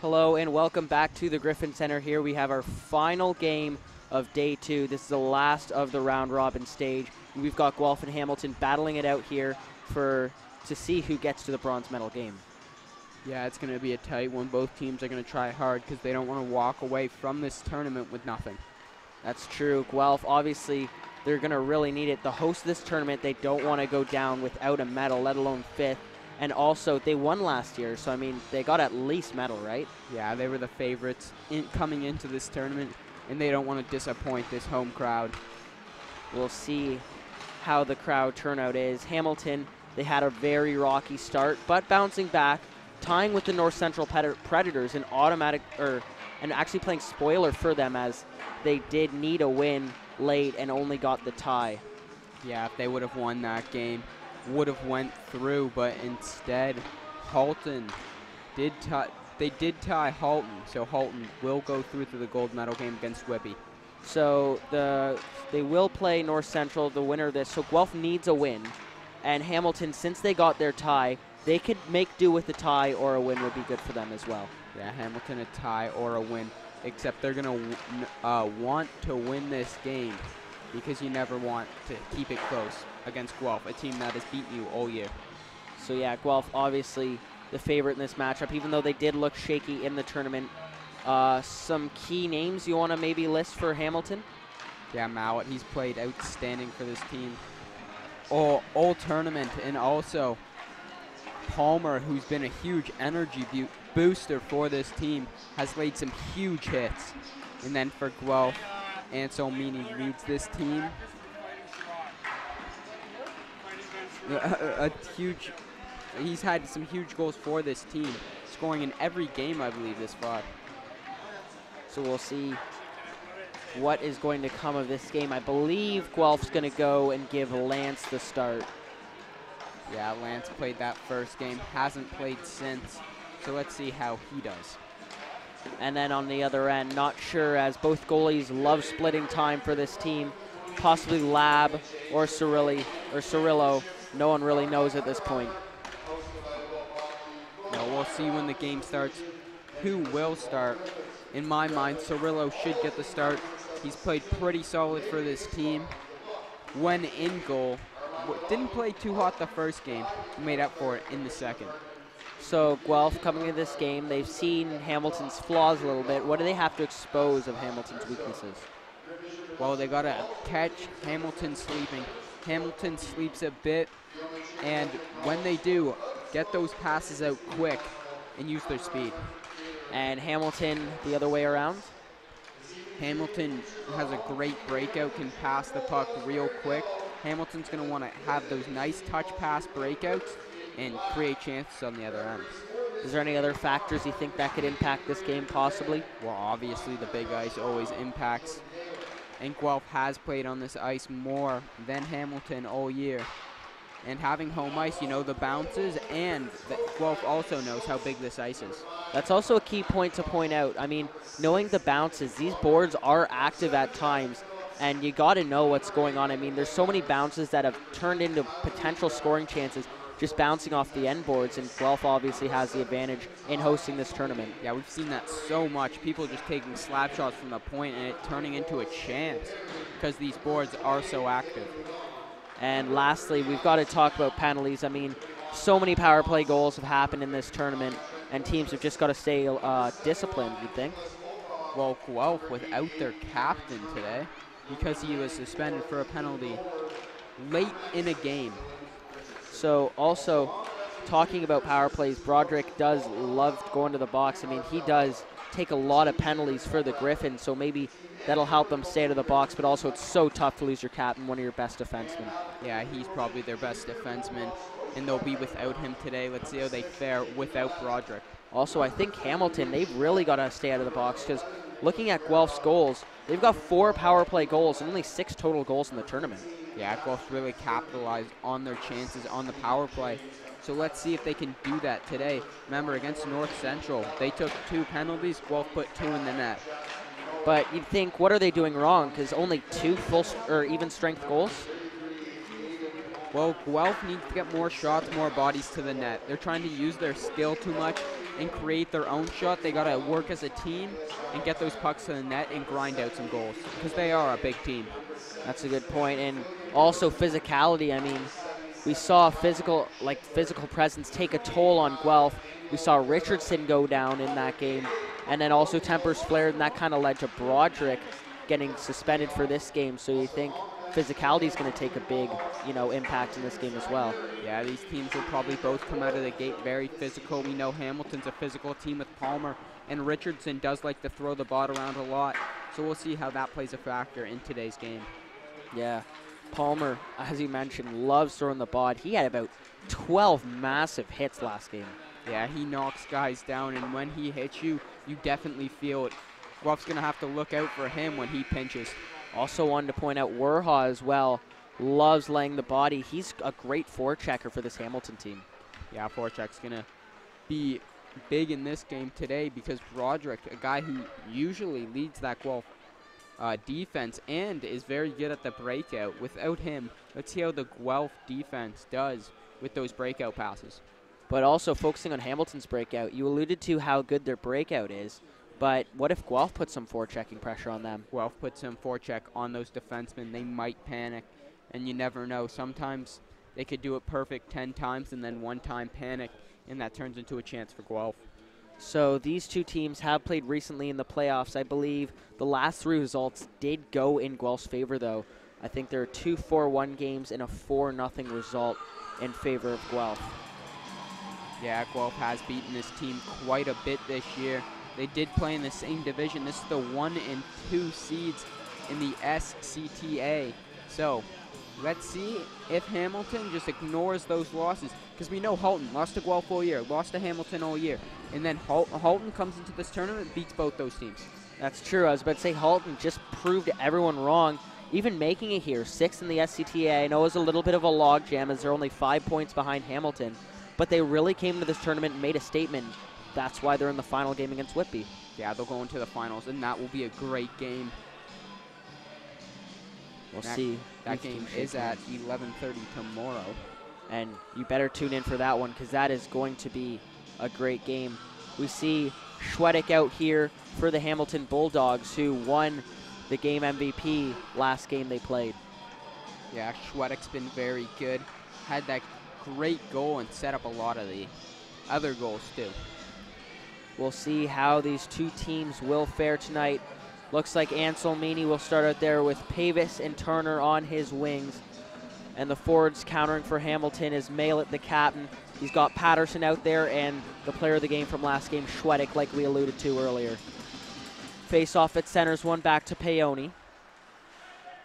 Hello and welcome back to the Griffin Center. Here we have our final game of day 2. This is the last of the round robin stage. We've got Guelph and Hamilton battling it out here to see who gets to the bronze medal game. Yeah, it's going to be a tight one. Both teams are going to try hard because they don't want to walk away from this tournament with nothing. That's true. Guelph, obviously, they're going to really need it. The host of this tournament, they don't want to go down without a medal, let alone 5th. And also, they won last year, so, I mean, they got at least medal, right? Yeah, they were the favorites coming into this tournament, and they don't want to disappoint this home crowd. We'll see how the crowd turnout is. Hamilton, they had a very rocky start, but bouncing back, tying with the North Central Predators, and actually playing spoiler for them as they did need a win late and only got the tie. Yeah, if they would have won that game, would have went through, but instead Halton did tie Halton, so Halton will go through to the gold medal game against Whippy. So they will play North Central, the winner of this. So Guelph needs a win, and Hamilton, since they got their tie, they could make do with a tie, or a win would be good for them as well. Yeah, Hamilton a tie or a win, except they're gonna want to win this game because you never want to keep it close against Guelph, a team that has beaten you all year. So yeah, Guelph obviously the favorite in this matchup, even though they did look shaky in the tournament. Some key names you want to maybe list for Hamilton? Yeah, Mowat, he's played outstanding for this team all tournament, and also Palmer, who's been a huge energy booster for this team, has laid some huge hits. And then for Guelph, Anselmini leads this team. He's had some huge goals for this team, scoring in every game, I believe, this far. So we'll see what is going to come of this game. I believe Guelph's going to go and give Lance the start. Yeah, Lance played that first game, hasn't played since, so let's see how he does. And then on the other end, not sure, as both goalies love splitting time for this team. Possibly Lab or Cirillo. No one really knows at this point. Yeah, we'll see when the game starts who will start. In my mind, Cirillo should get the start. He's played pretty solid for this team. When in goal, didn't play too hot the first game, made up for it in the second. So Guelph coming into this game, they've seen Hamilton's flaws a little bit. What do they have to expose of Hamilton's weaknesses? Well, they gotta catch Hamilton sleeping. Hamilton sleeps a bit, and when they do, get those passes out quick and use their speed. And Hamilton the other way around? Hamilton has a great breakout, can pass the puck real quick. Hamilton's gonna wanna have those nice touch pass breakouts and create chances on the other end. Is there any other factors you think that could impact this game possibly? Well, obviously the big ice always impacts, and Guelph has played on this ice more than Hamilton all year. And having home ice, you know the bounces, and Guelph also knows how big this ice is. That's also a key point to point out. I mean, knowing the bounces, these boards are active at times, and you got to know what's going on. I mean, there's so many bounces that have turned into potential scoring chances just bouncing off the end boards, and Guelph obviously has the advantage in hosting this tournament. Yeah, we've seen that so much. People just taking slap shots from the point and it turning into a chance because these boards are so active. And lastly, we've got to talk about penalties. I mean, so many power play goals have happened in this tournament, and teams have just got to stay disciplined, you'd think. Well, Guelph without their captain today because he was suspended for a penalty late in a game. So also, talking about power plays, Broderick does love going to the box. I mean, he does take a lot of penalties for the Gryphons, so maybe that'll help them stay out of the box, but also it's so tough to lose your captain, one of your best defensemen. Yeah, he's probably their best defenseman, and they'll be without him today. Let's see how they fare without Broderick. Also, I think Hamilton, they've really got to stay out of the box because looking at Guelph's goals, they've got 4 power play goals and only 6 total goals in the tournament. Yeah, Guelph's really capitalized on their chances on the power play. So let's see if they can do that today. Remember, against North Central, they took 2 penalties. Guelph put 2 in the net. But you'd think, what are they doing wrong? Because only 2 full or even strength goals? Well, Guelph needs to get more shots, more bodies to the net. They're trying to use their skill too much and create their own shot. They got to work as a team and get those pucks to the net and grind out some goals because they are a big team. That's a good point. And also physicality. I mean, we saw physical presence take a toll on Guelph. We saw Richardson go down in that game, and then also tempers flared, and that kind of led to Broderick getting suspended for this game. So you think physicality is going to take a big, impact in this game as well. Yeah, these teams will probably both come out of the gate very physical. We know Hamilton's a physical team with Palmer, and Richardson does like to throw the ball around a lot. So we'll see how that plays a factor in today's game. Yeah, Palmer, as you mentioned, loves throwing the bod. He had about 12 massive hits last game. Yeah, he knocks guys down, and when he hits you, you definitely feel it. Guelph's going to have to look out for him when he pinches. Also wanted to point out OMHA as well. Loves laying the body. He's a great forechecker for this Hamilton team. Yeah, forecheck's going to be big in this game today because Broderick, a guy who usually leads that Guelph defense and is very good at the breakout. Without him, let's see how the Guelph defense does with those breakout passes. But also focusing on Hamilton's breakout, you alluded to how good their breakout is, but what if Guelph puts some forechecking pressure on them? Guelph puts some forecheck on those defensemen. They might panic, and you never know. Sometimes they could do it perfect 10 times and then one time panic, and that turns into a chance for Guelph. So these two teams have played recently in the playoffs. I believe the last three results did go in Guelph's favor, though. I think there are 2 4-1 games and a 4-0 result in favor of Guelph. Yeah, Guelph has beaten this team quite a bit this year. They did play in the same division. This is the 1 and 2 seeds in the SCTA. So let's see if Hamilton just ignores those losses, because we know Halton lost to Guelph all year, lost to Hamilton all year, and then Halton comes into this tournament and beats both those teams. That's true. I was about to say Halton just proved everyone wrong, even making it here, 6th in the SCTA. I know it was a little bit of a logjam as they're only 5 points behind Hamilton, but they really came to this tournament and made a statement. That's why they're in the final game against Whitby. Yeah, they'll go into the finals, and that will be a great game. We'll see. That game is at 11:30 tomorrow. And you better tune in for that one, because that is going to be a great game. We see Schwedick out here for the Hamilton Bulldogs, who won the game MVP last game they played. Yeah, Schwedick's been very good. Had that great goal and set up a lot of the other goals too. We'll see how these two teams will fare tonight. Looks like Anselmini will start out there with Pavis and Turner on his wings. And the forwards countering for Hamilton is Malett, the captain. He's got Patterson out there and the player of the game from last game, Schwedick, like we alluded to earlier. Face-off at centers, one back to Paoni.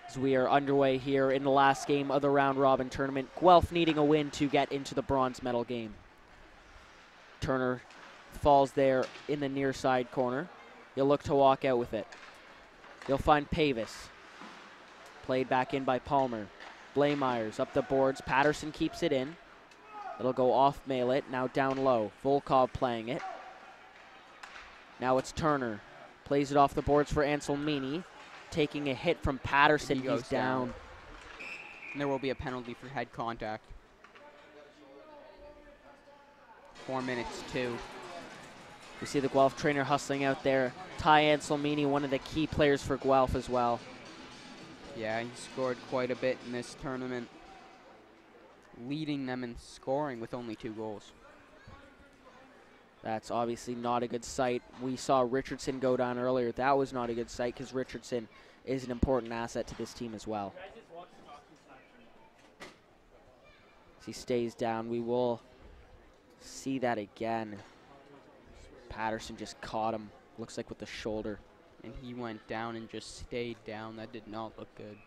As we are underway here in the last game of the round-robin tournament. Guelph needing a win to get into the bronze medal game. Turner falls there in the near side corner. He'll look to walk out with it. He'll find Pavis. Played back in by Palmer. Blaemeyers up the boards. Patterson keeps it in. It'll go off Malett. Now down low. Volkov playing it. Now it's Turner. Plays it off the boards for Anselmini. Taking a hit from Patterson. He's down. And there will be a penalty for head contact. 4 minutes, 2. We see the Guelph trainer hustling out there. Ty Anselmini, one of the key players for Guelph as well. Yeah, he scored quite a bit in this tournament, leading them in scoring with only 2 goals. That's obviously not a good sight. We saw Richardson go down earlier. That was not a good sight because Richardson is an important asset to this team as well. As he stays down, we will see that again. Patterson just caught him, looks like with the shoulder. And he went down and just stayed down. That did not look good.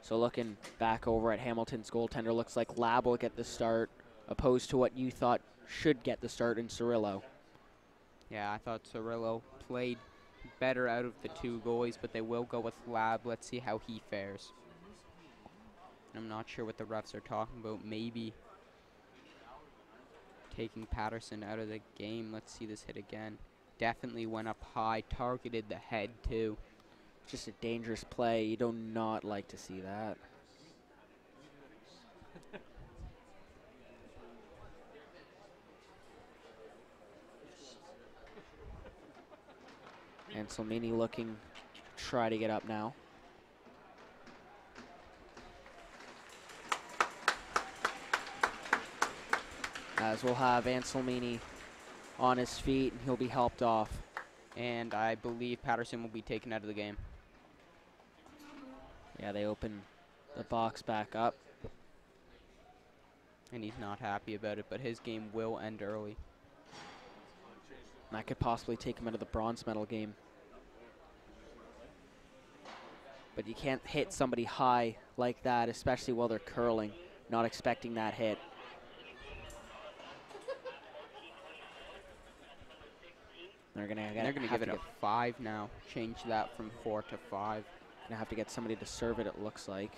So looking back over at Hamilton's goaltender, looks like Lab will get the start, opposed to what you thought should get the start in Cirillo. Yeah, I thought Cirillo played better out of the 2 goalies, but they will go with Lab. Let's see how he fares. I'm not sure what the refs are talking about. Maybe taking Patterson out of the game. Let's see this hit again. Definitely went up high, targeted the head too. Just a dangerous play. You do not like to see that. And Salmini looking to try to get up now. As we'll have Anselmini on his feet, and he'll be helped off. And I believe Patterson will be taken out of the game. Yeah, they open the box back up. And he's not happy about it, but his game will end early. That could possibly take him out of the bronze medal game. But you can't hit somebody high like that, especially while they're curling, not expecting that hit. They're gonna give it a 5 now. Change that from 4 to 5. Gonna have to get somebody to serve it, it looks like.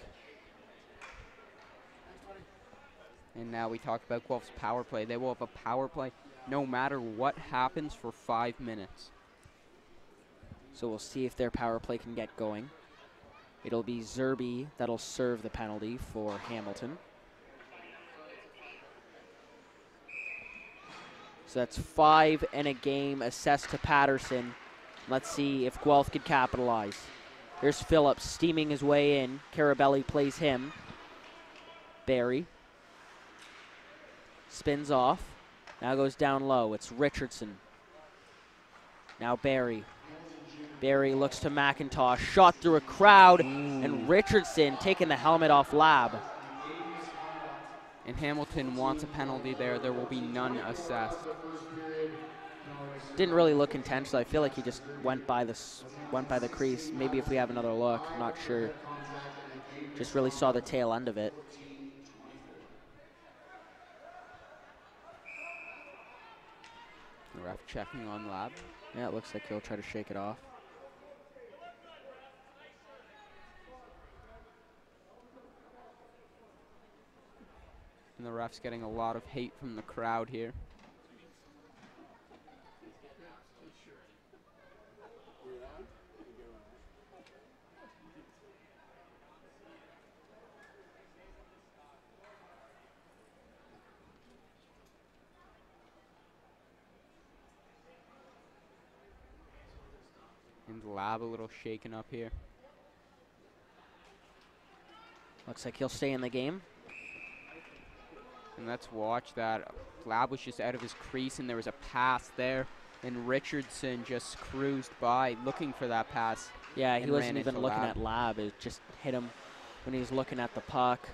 And now we talk about Guelph's power play. They will have a power play no matter what happens for 5 minutes. So we'll see if their power play can get going. It'll be Zerby that'll serve the penalty for Hamilton. So that's 5 and a game assessed to Patterson. Let's see if Guelph could capitalize. Here's Phillips steaming his way in. Carabelli plays him. Barry spins off. Now goes down low. It's Richardson. Now Barry. Barry looks to McIntosh. Shot through a crowd. And Richardson taking the helmet off Lab. And Hamilton wants a penalty there. There will be none assessed. Didn't really look intentional. I feel like he just went by the crease. Maybe if we have another look, I'm not sure. Just really saw the tail end of it. The ref checking on Lab. Yeah, it looks like he'll try to shake it off. And the ref's getting a lot of hate from the crowd here. And Lab a little shaken up here. Looks like he'll stay in the game. And let's watch that. Lab was just out of his crease, and there was a pass there. And Richardson just cruised by looking for that pass. Yeah, he wasn't even looking at Lab. It just hit him when he was looking at the puck.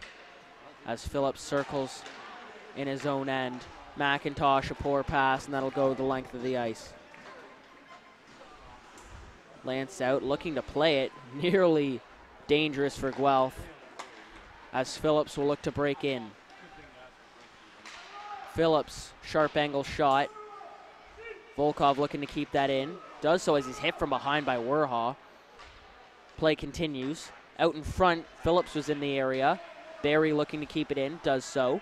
As Phillips circles in his own end. McIntosh, a poor pass, and that'll go the length of the ice. Lance out, looking to play it. Nearly dangerous for Guelph. As Phillips will look to break in. Phillips, sharp angle shot. Volkov looking to keep that in. Does so as he's hit from behind by Werha. Play continues. Out in front, Phillips was in the area. Barry looking to keep it in, does so.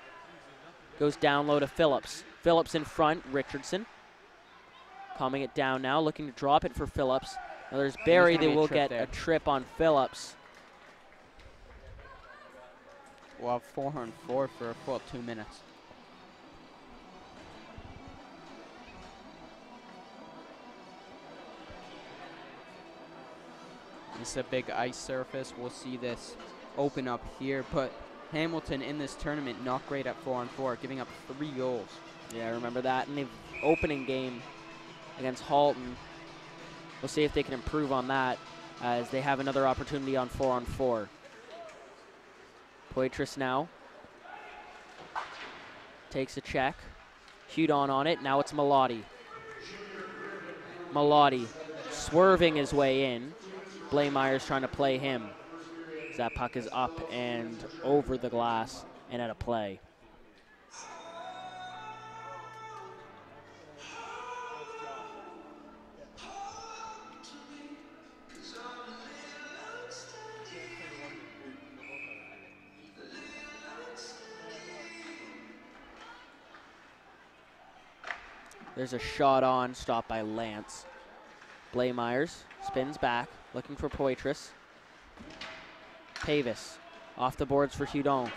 Goes down low to Phillips. Phillips in front, Richardson. Calming it down now, looking to drop it for Phillips. Now there's Barry, they will get a trip on Phillips. We'll have 4-on-4 for a full 2 minutes. This is a big ice surface. We'll see this open up here, but Hamilton in this tournament not great at 4-on-4, giving up 3 goals. Yeah, I remember that in the opening game against Halton. We'll see if they can improve on that as they have another opportunity on 4-on-4. Poitras now takes a check. Hudon on it. Now it's Malati. Malati swerving his way in. Blameyer's trying to play him. That puck is up and over the glass and out of play. There's a shot on, stopped by Lance. Blameyers spins back, looking for Poitras. Pavis off the boards for Hudon.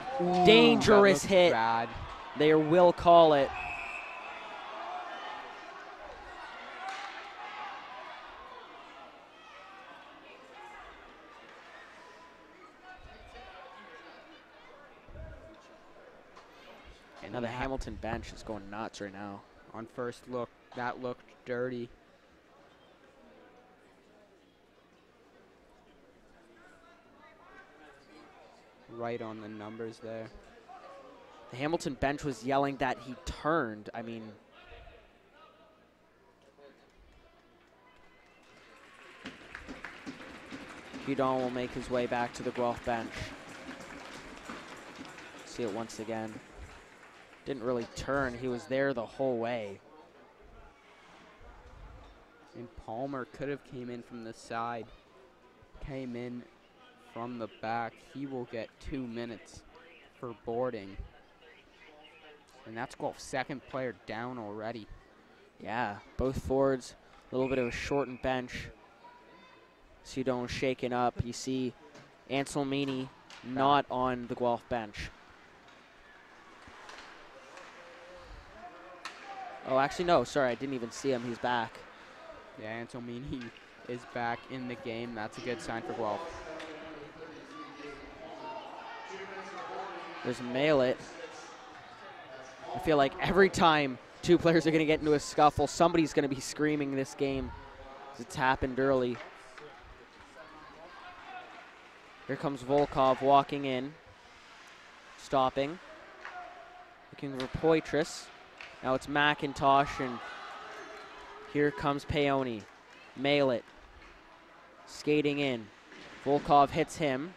Dangerous hit. Bad. They will call it. Now the Hamilton bench is going nuts right now. On first look, that looked dirty. Right on the numbers there. The Hamilton bench was yelling that he turned. I mean, Hudon will make his way back to the Guelph bench. See it once again. Didn't really turn. He was there the whole way. And Palmer could have came in from the side. Came in from the back. He will get 2 minutes for boarding. And that's Guelph's second player down already. Yeah, both forwards, a little bit of a shortened bench. Hudon shaken up. You see Anselmini not on the Guelph bench. Oh, actually, no, sorry, I didn't even see him. He's back. Yeah, Anselmini is back in the game. That's a good sign for Guelph. There's Mallet. I feel like every time two players are going to get into a scuffle, somebody's going to be screaming this game. It's happened early. Here comes Volkov walking in, stopping, looking for Poitras. Now it's McIntosh, and here comes Peony. Mallet skating in. Volkov hits him.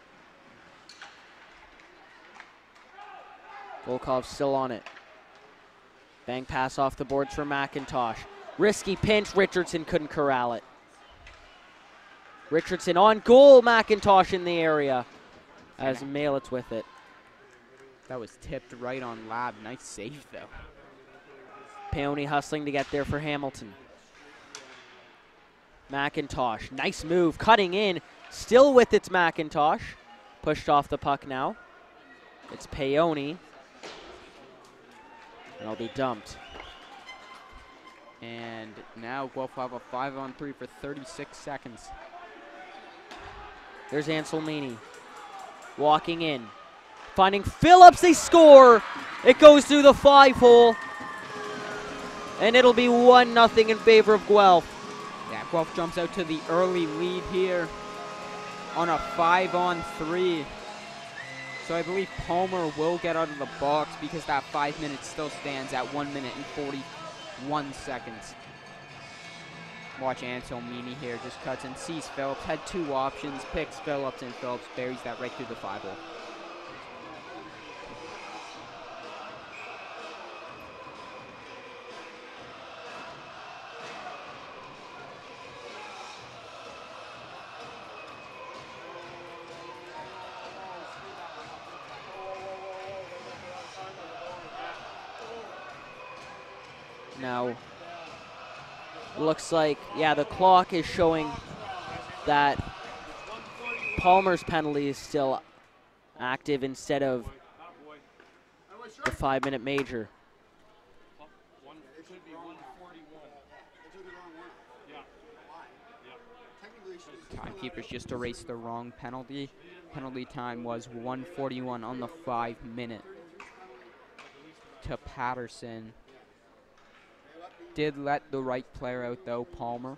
Volkov still on it. Bang pass off the boards for McIntosh. Risky pinch, Richardson couldn't corral it. Richardson on goal, McIntosh in the area as Mallet's with it. That was tipped right on Lab. Nice save, though. Peony hustling to get there for Hamilton. McIntosh, nice move, cutting in. Still with it's McIntosh. Pushed off the puck now. It's Peony. And it'll be dumped. And now Guelph will have a 5-on-3 for 36 seconds. There's Anselmini walking in. Finding Phillips, they score. It goes through the 5-hole. And it'll be 1-0 in favor of Guelph. Yeah, Guelph jumps out to the early lead here on a 5-on-3. So I believe Palmer will get out of the box because that 5 minutes still stands at 1 minute and 41 seconds. Watch Anselmini here, just cuts and sees Phillips. Had two options, picks Phillips, and Phillips buries that right through the 5-hole. Now, it looks like, yeah, the clock is showing that Palmer's penalty is still active instead of the 5-minute major. Timekeepers just erased the wrong penalty. Penalty time was 1:41 on the 5-minute to Patterson. Did let the right player out though, Palmer.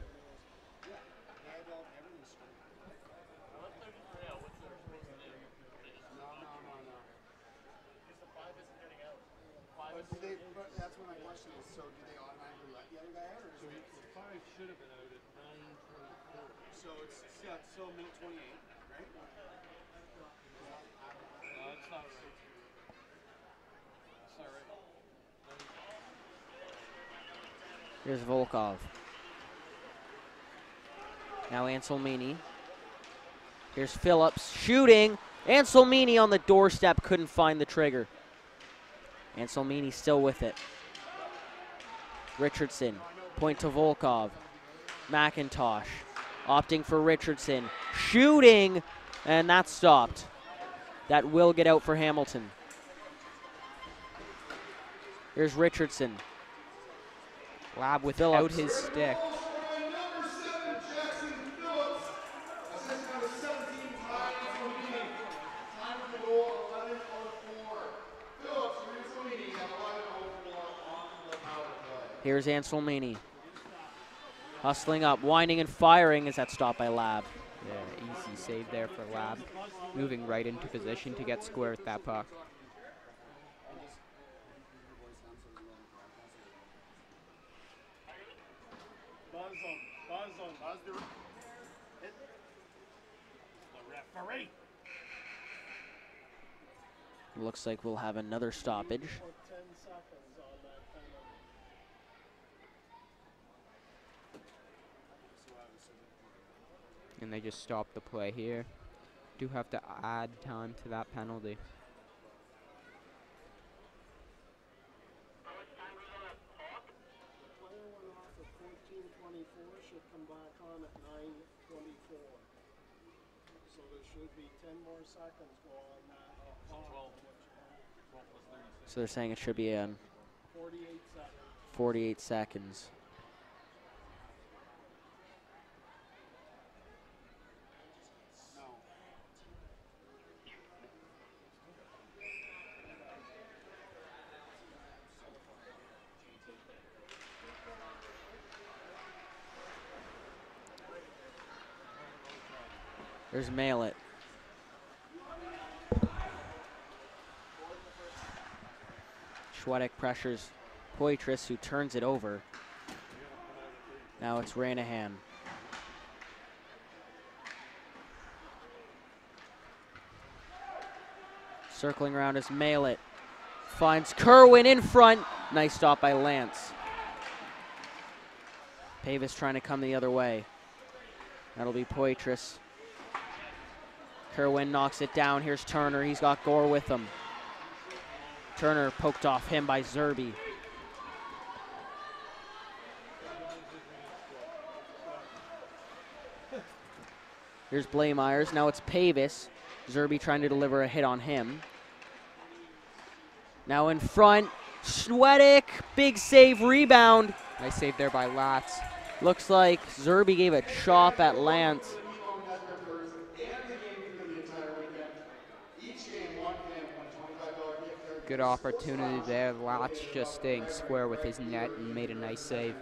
That's when my question is, so do they automatically let the other guy out? Or is it 5 should have been out at 9:24. So it's still minute 28, right? That's not right. That's not right. Here's Volkov. Now Anselmini. Here's Phillips shooting. Anselmini on the doorstep, couldn't find the trigger. Anselmini still with it. Richardson, point to Volkov. McIntosh, opting for Richardson. Shooting, and that's stopped. That will get out for Hamilton. Here's Richardson. Lab without his stick. Here's Anselmini. Hustling up, winding and firing. Is that stopped by Lab? Yeah, easy save there for Lab. Moving right into position to get square with that puck. Buzz the referee. Looks like we'll have another stoppage. And they just stop the play here. Do have to add time to that penalty. Player went off at 14:24, should come back on at 9:24. So there should be 10 more seconds go on that. 12 plus 36. So they're saying it should be 48 seconds. 48 seconds. There's Mallet. Schwedek pressures Poitras, who turns it over. Now it's Ranahan. Circling around is Mallet. Finds Kerwin in front. Nice stop by Lance. Pavis trying to come the other way. That'll be Poitras. Kerwin knocks it down. Here's Turner. He's got Gore with him. Turner poked off him by Zerby. Here's Blaemeyers. Now it's Pavis. Zerby trying to deliver a hit on him. Now in front, Schwedek. Big save, rebound. Nice save there by Latz. Looks like Zerby gave a chop at Lance. Good opportunity there. Latz just staying square with his net and made a nice save.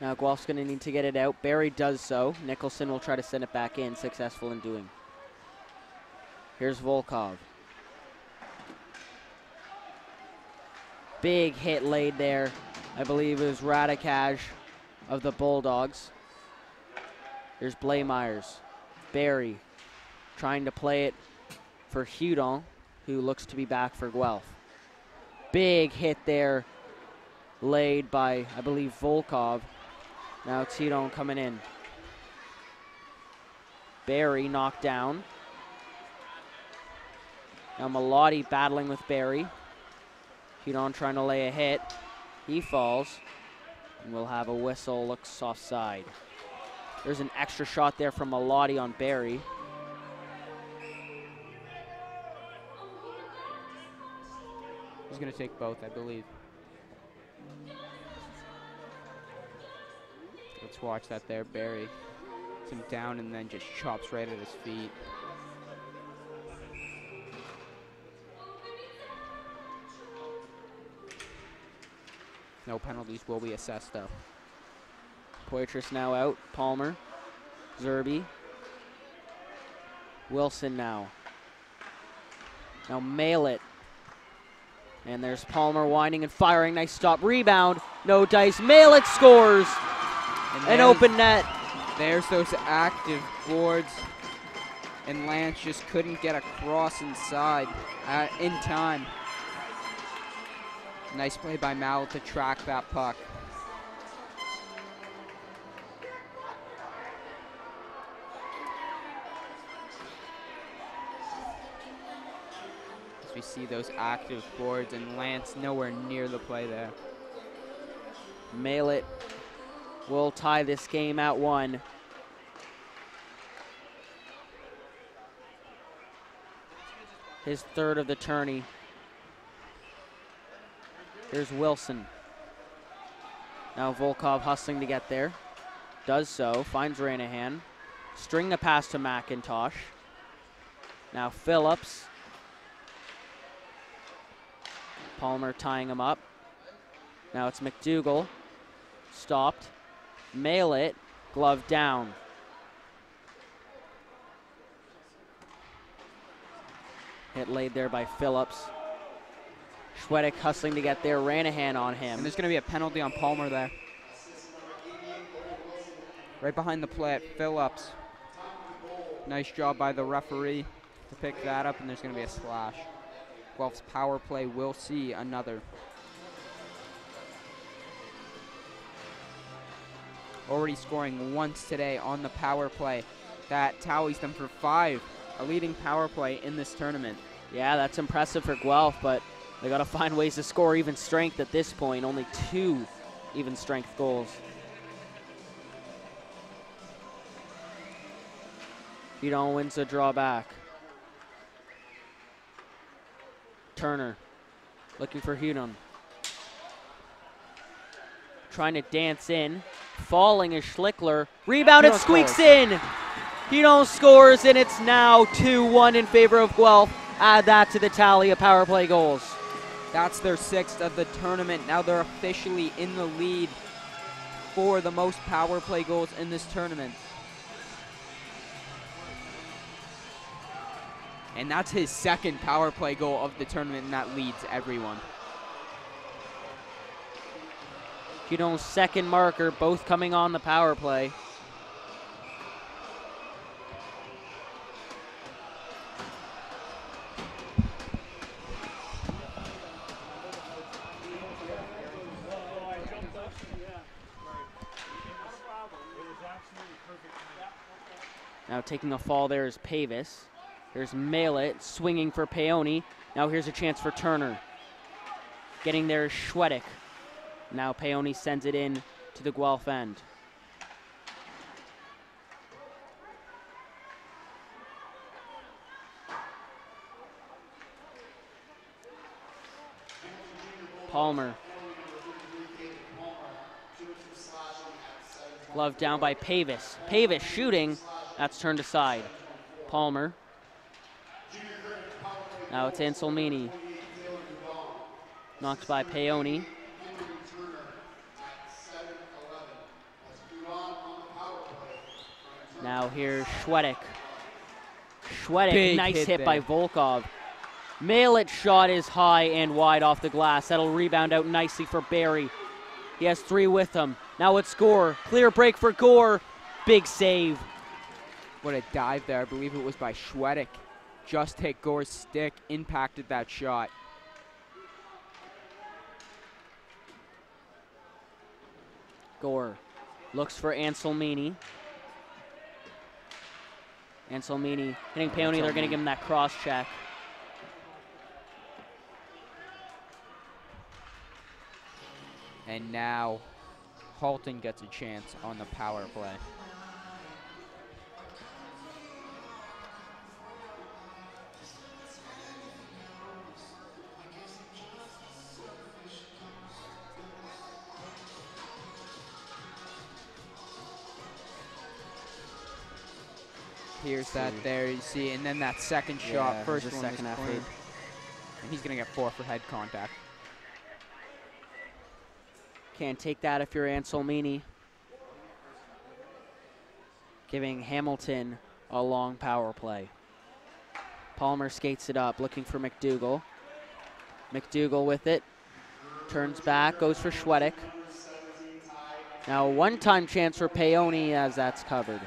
Now Guelph's going to need to get it out. Barry does so. Nicholson will try to send it back in, successful in doing. Here's Volkov. Big hit laid there. I believe it was Radikaj of the Bulldogs. Here's Blaemeyers. Barry trying to play it for Hudon, who looks to be back for Guelph. Big hit there laid by, I believe, Volkov. Now it's Hudon coming in. Barry knocked down. Now Malati battling with Barry. Hudon trying to lay a hit. He falls, and we'll have a whistle, looks offside. There's an extra shot there from Malati on Barry. He's going to take both, I believe. Let's watch that there. Barry gets him down and then just chops right at his feet. No penalties will be assessed, though. Poitras now out. Palmer. Zerby. Wilson now. Now Mallet. And there's Palmer winding and firing. Nice stop. Rebound. No dice. Mallet scores. An open net. There's those active boards. And Lance just couldn't get across inside in time. Nice play by Mallet to track that puck. As we see those active boards and Lance nowhere near the play there. Mallet will tie this game at 1. His third of the tourney. Here's Wilson. Now Volkov hustling to get there. Does so, finds Ranahan. String the pass to McIntosh. Now Phillips. Palmer tying him up. Now it's McDougall. Stopped. Mail it. Glove down. Hit laid there by Phillips. Schwedick hustling to get there. Ranahan on him. And there's going to be a penalty on Palmer there. Right behind the play at Phillips. Nice job by the referee to pick that up, and there's going to be a slash. Guelph's power play will see another. Already scoring once today on the power play. That tallies them for 5, a leading power play in this tournament. Yeah, that's impressive for Guelph, but they got to find ways to score even strength at this point. Only 2 even strength goals. Hudon wins the draw back. Turner looking for Hudon. Trying to dance in. Falling is Schlickler. Rebound, it squeaks in. Hudon scores, and it's now 2-1 in favor of Guelph. Add that to the tally of power play goals. That's their 6th of the tournament. Now they're officially in the lead for the most power play goals in this tournament. And that's his 2nd power play goal of the tournament, and that leads everyone. Hudon's 2nd marker, both coming on the power play. Now taking a fall there is Pavis. There's Malett swinging for Paoni. Now here's a chance for Turner. Getting there is Schwedick. Now Paoni sends it in to the Guelph end. Palmer. Glove down by Pavis. Pavis shooting. That's turned aside. Palmer. Now it's Anselmini. Knocked by Paoni. Now here's Schwedick. Schwedick, Big nice hit there by Volkov. Malett shot is high and wide off the glass. That'll rebound out nicely for Barry. He has 3 with him. Now it's Gore. Clear break for Gore. Big save. What a dive there. I believe it was by Schwedick. Just hit Gore's stick, impacted that shot. Gore looks for Anselmini. Anselmini hitting Paoni. They're going to give him that cross check. And now Halton gets a chance on the power play. Here's that there, you see, and then that 2nd shot, Yeah, first there's a one second was effort. clean. And he's going to get 4 for head contact. Can't take that if you're Anselmini. Giving Hamilton a long power play. Palmer skates it up, looking for McDougall. McDougall with it. Turns back, goes for Schwedick. Now a one-time chance for Paoni as that's covered.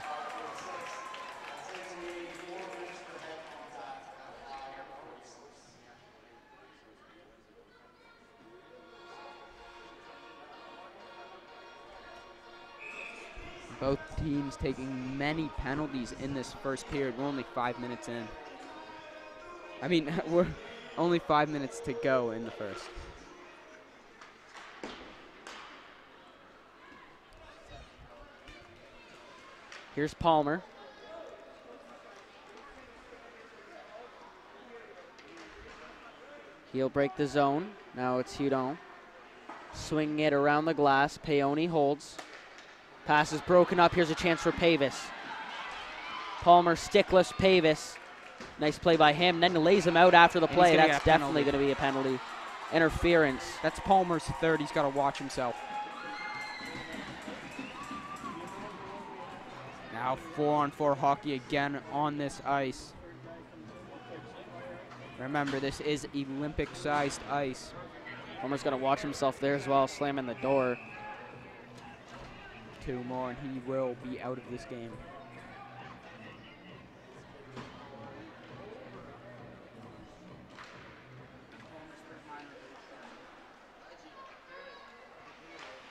Both teams taking many penalties in this first period. We're only 5 minutes in. I mean, we're only 5 minutes to go in the first. Here's Palmer. He'll break the zone. Now it's Hudon. Swinging it around the glass. Paoni holds. Pass is broken up. Here's a chance for Pavis. Palmer stickless Pavis. Nice play by him. Then lays him out after the play. That's definitely going to be a penalty. Interference. That's Palmer's third. He's got to watch himself. Now 4-on-4 hockey again on this ice. Remember, this is Olympic-sized ice. Palmer's going to watch himself there as well, slamming the door. 2 more, and he will be out of this game.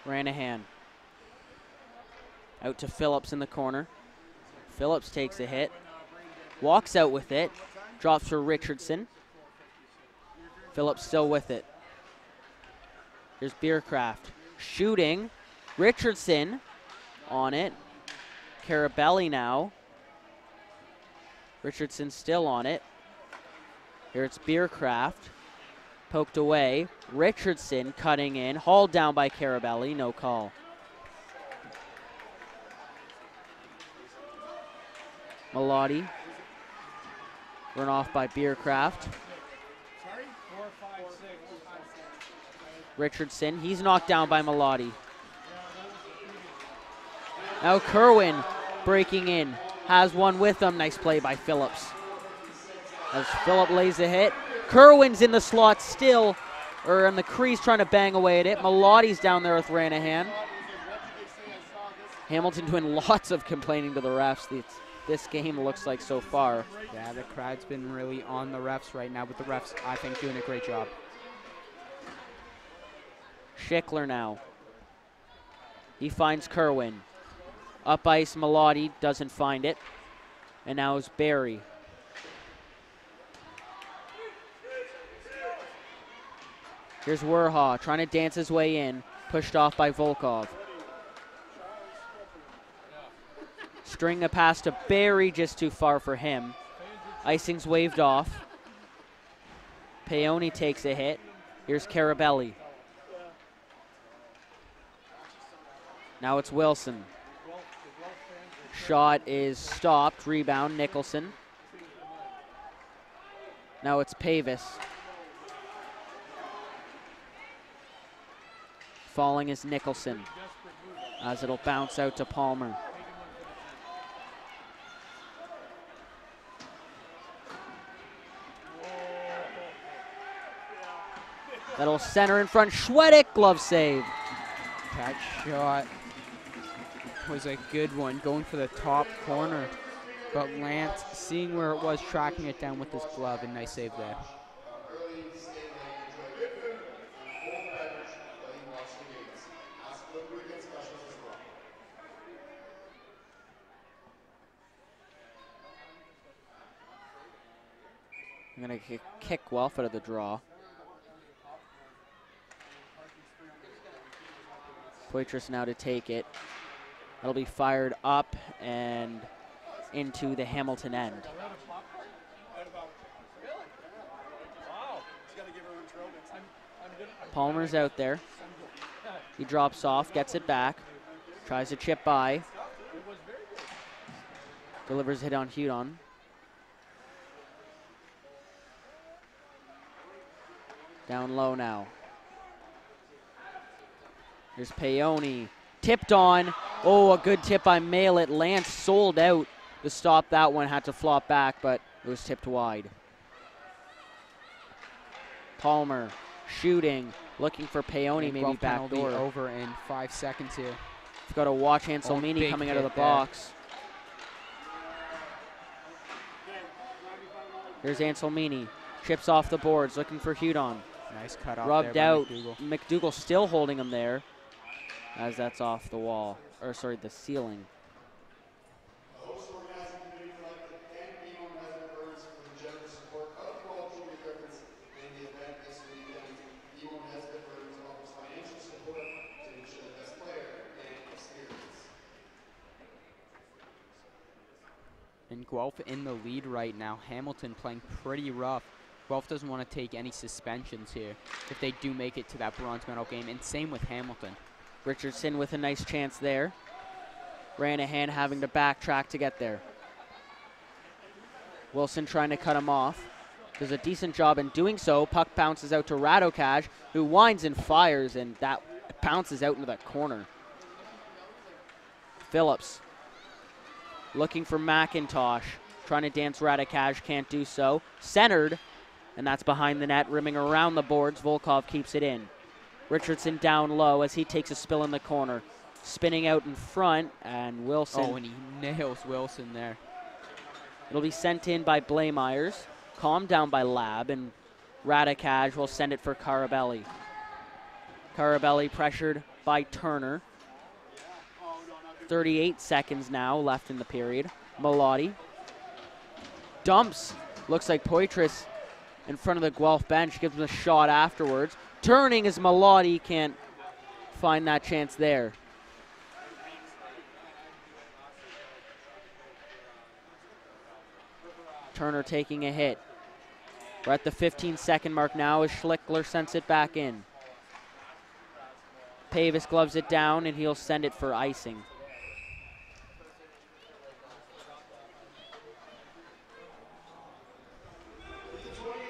Ranahan. Out to Phillips in the corner. Phillips takes a hit. Walks out with it. Drops for Richardson. Phillips still with it. Here's Bierkraft. Shooting. Richardson on it. Carabelli now. Richardson still on it. Here it's Bierkraft. Poked away. Richardson cutting in. Hauled down by Carabelli. No call. Melotti. Run off by Bierkraft. Richardson. He's knocked down by Melotti. Now Kerwin breaking in. Has one with him. Nice play by Phillips. As Phillip lays a hit. Kerwin's in the slot still, or in the crease trying to bang away at it. Melotti's down there with Ranahan. Hamilton doing lots of complaining to the refs. This game looks like so far. Yeah, the crowd's been really on the refs right now, but the refs, I think, doing a great job. Schickler now. He finds Kerwin. Up ice, Melotti doesn't find it. And now is Barry. Here's Werha trying to dance his way in. Pushed off by Volkov. String a pass to Barry, just too far for him. Icing's waved off. Peony takes a hit. Here's Carabelli. Now it's Wilson. Shot is stopped. Rebound, Nicholson. Now it's Pavis. Falling is Nicholson, as it'll bounce out to Palmer. That'll center in front. Schwedick, glove save. That shot was a good one, going for the top corner. But Lance, seeing where it was, tracking it down with his glove, and nice save there. I'm going to kick Guelph out of the draw. Poitras now to take it. That'll be fired up and into the Hamilton end. Palmer's out there. He drops off, gets it back, tries to chip by. Delivers a hit on Hudon. Down low now. Here's Peony. Tipped on. Oh, a good tip by Malett. Lance sold out to stop that one. Had to flop back, but it was tipped wide. Palmer shooting. Looking for Peony, maybe backdoor. Over in 5 seconds here. We've got to watch Anselmini coming out of the box. Here's Anselmini. Chips off the boards, looking for Hudon. Nice cut off rubbed there by out. McDougall. McDougall still holding him there as that's off the wall, or sorry, the ceiling. And Guelph in the lead right now. Hamilton playing pretty rough. Guelph doesn't want to take any suspensions here if they do make it to that bronze medal game, and same with Hamilton. Richardson with a nice chance there. Ranahan having to backtrack to get there. Wilson trying to cut him off. Does a decent job in doing so. Puck bounces out to Radokaj, who winds and fires, and that bounces out into that corner. Phillips looking for McIntosh. Trying to dance Radokaj, can't do so. Centered, and that's behind the net, rimming around the boards. Volkov keeps it in. Richardson down low as he takes a spill in the corner. Spinning out in front, and Wilson. Oh, and he nails Wilson there. It'll be sent in by Blameyers, calmed down by Lab, and Radokaj will send it for Carabelli. Carabelli pressured by Turner. 38 seconds now left in the period. Melotti dumps. Looks like Poitras in front of the Guelph bench, gives him a shot afterwards. Turning as Melotti can't find that chance there. Turner taking a hit. We're at the 15-second mark now as Schlickler sends it back in. Pavis gloves it down, and he'll send it for icing.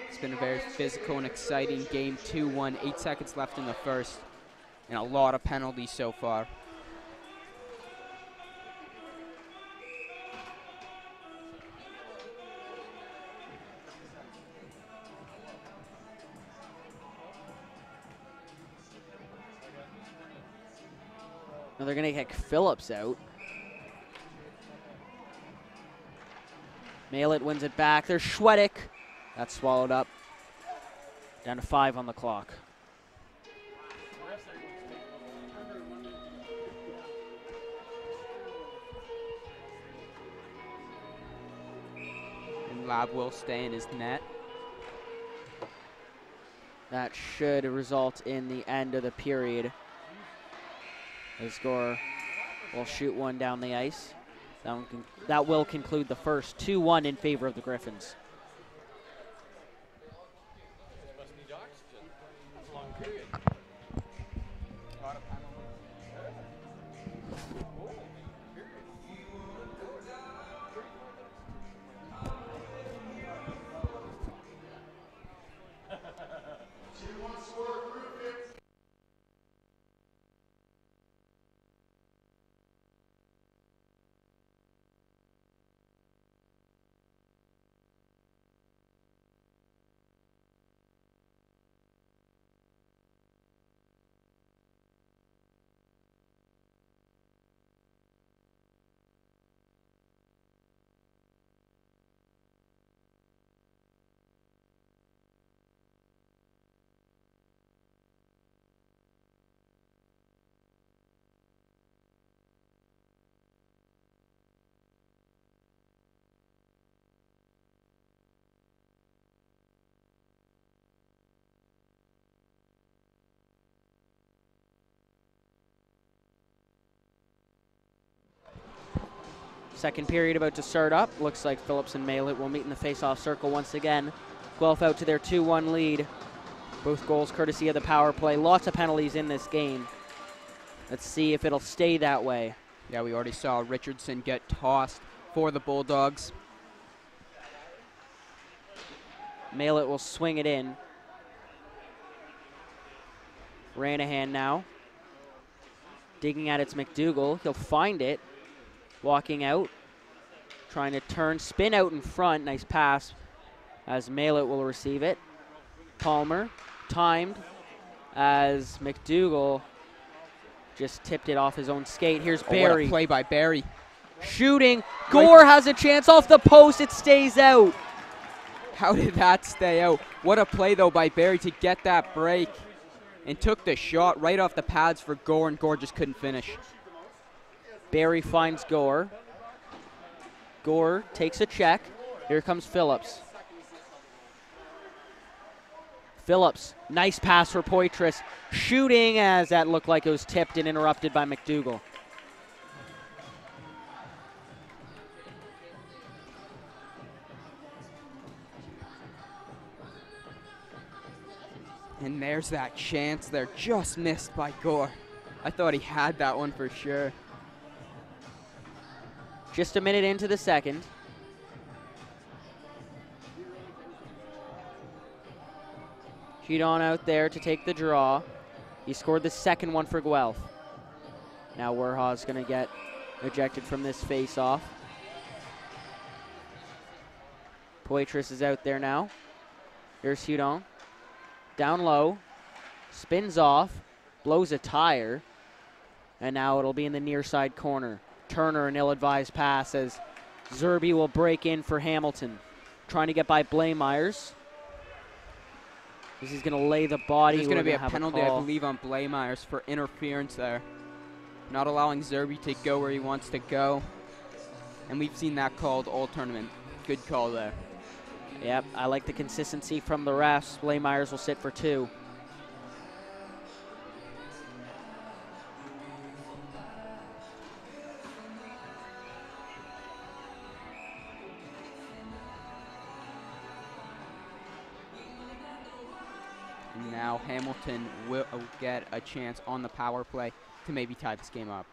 It's been a very physical and exciting game. 2-1, 8 seconds left in the first, and a lot of penalties so far. Now they're going to kick Phillips out. Malett wins it back. There's Schwedick. That's swallowed up. Down to 5 on the clock. And Lab will stay in his net. That should result in the end of the period. The scorer will shoot one down the ice. That will conclude the first. 2-1 in favor of the Gryphons. Second period about to start up. Looks like Phillips and Malett will meet in the face-off circle once again. Guelph out to their 2-1 lead. Both goals courtesy of the power play. Lots of penalties in this game. Let's see if it'll stay that way. Yeah, we already saw Richardson get tossed for the Bulldogs. Malett will swing it in. Ranahan now. Digging at it's McDougall. He'll find it. Walking out. Trying to turn. Spin out in front. Nice pass as Malett will receive it. Palmer timed as McDougall just tipped it off his own skate. Here's Barry. What a play by Barry. Shooting. Gore has a chance off the post. It stays out. How did that stay out? What a play, though, by Barry to get that break and took the shot right off the pads for Gore, and Gore just couldn't finish. Barry finds Gore. Gore takes a check. Here comes Phillips. Phillips, nice pass for Poitras. Shooting as that looked like it was tipped and interrupted by McDougall. And there's that chance there, just missed by Gore. I thought he had that one for sure. Just a minute into the second. Hudon out there to take the draw. He scored the second one for Guelph. Now Werha's going to get ejected from this face-off. Poitras is out there now. Here's Hudon. Down low. Spins off. Blows a tire. And now it'll be in the near side corner. Turner, an ill-advised pass as Zerby will break in for Hamilton. Trying to get by Blaemeyers. He's going to lay the body. There's going to be a penalty, I believe, on Blaemeyers for interference there. Not allowing Zerby to go where he wants to go. And we've seen that called all tournament. Good call there. Yep, I like the consistency from the refs. Blaemeyers will sit for 2. Now Hamilton will get a chance on the power play to maybe tie this game up.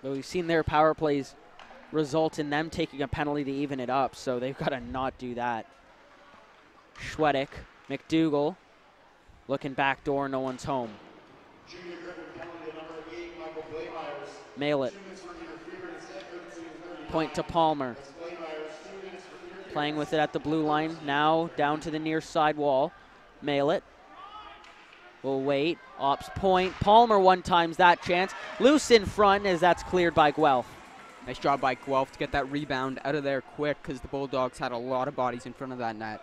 But we've seen their power plays result in them taking a penalty to even it up, so they've got to not do that. Schwedick, McDougall, looking back door, no one's home. Mail it. Point to Palmer. Playing with it at the blue line, now down to the near side wall. Mail it. We'll wait. Ops point. Palmer one-times that chance. Loose in front as that's cleared by Guelph. Nice job by Guelph to get that rebound out of there quick because the Bulldogs had a lot of bodies in front of that net.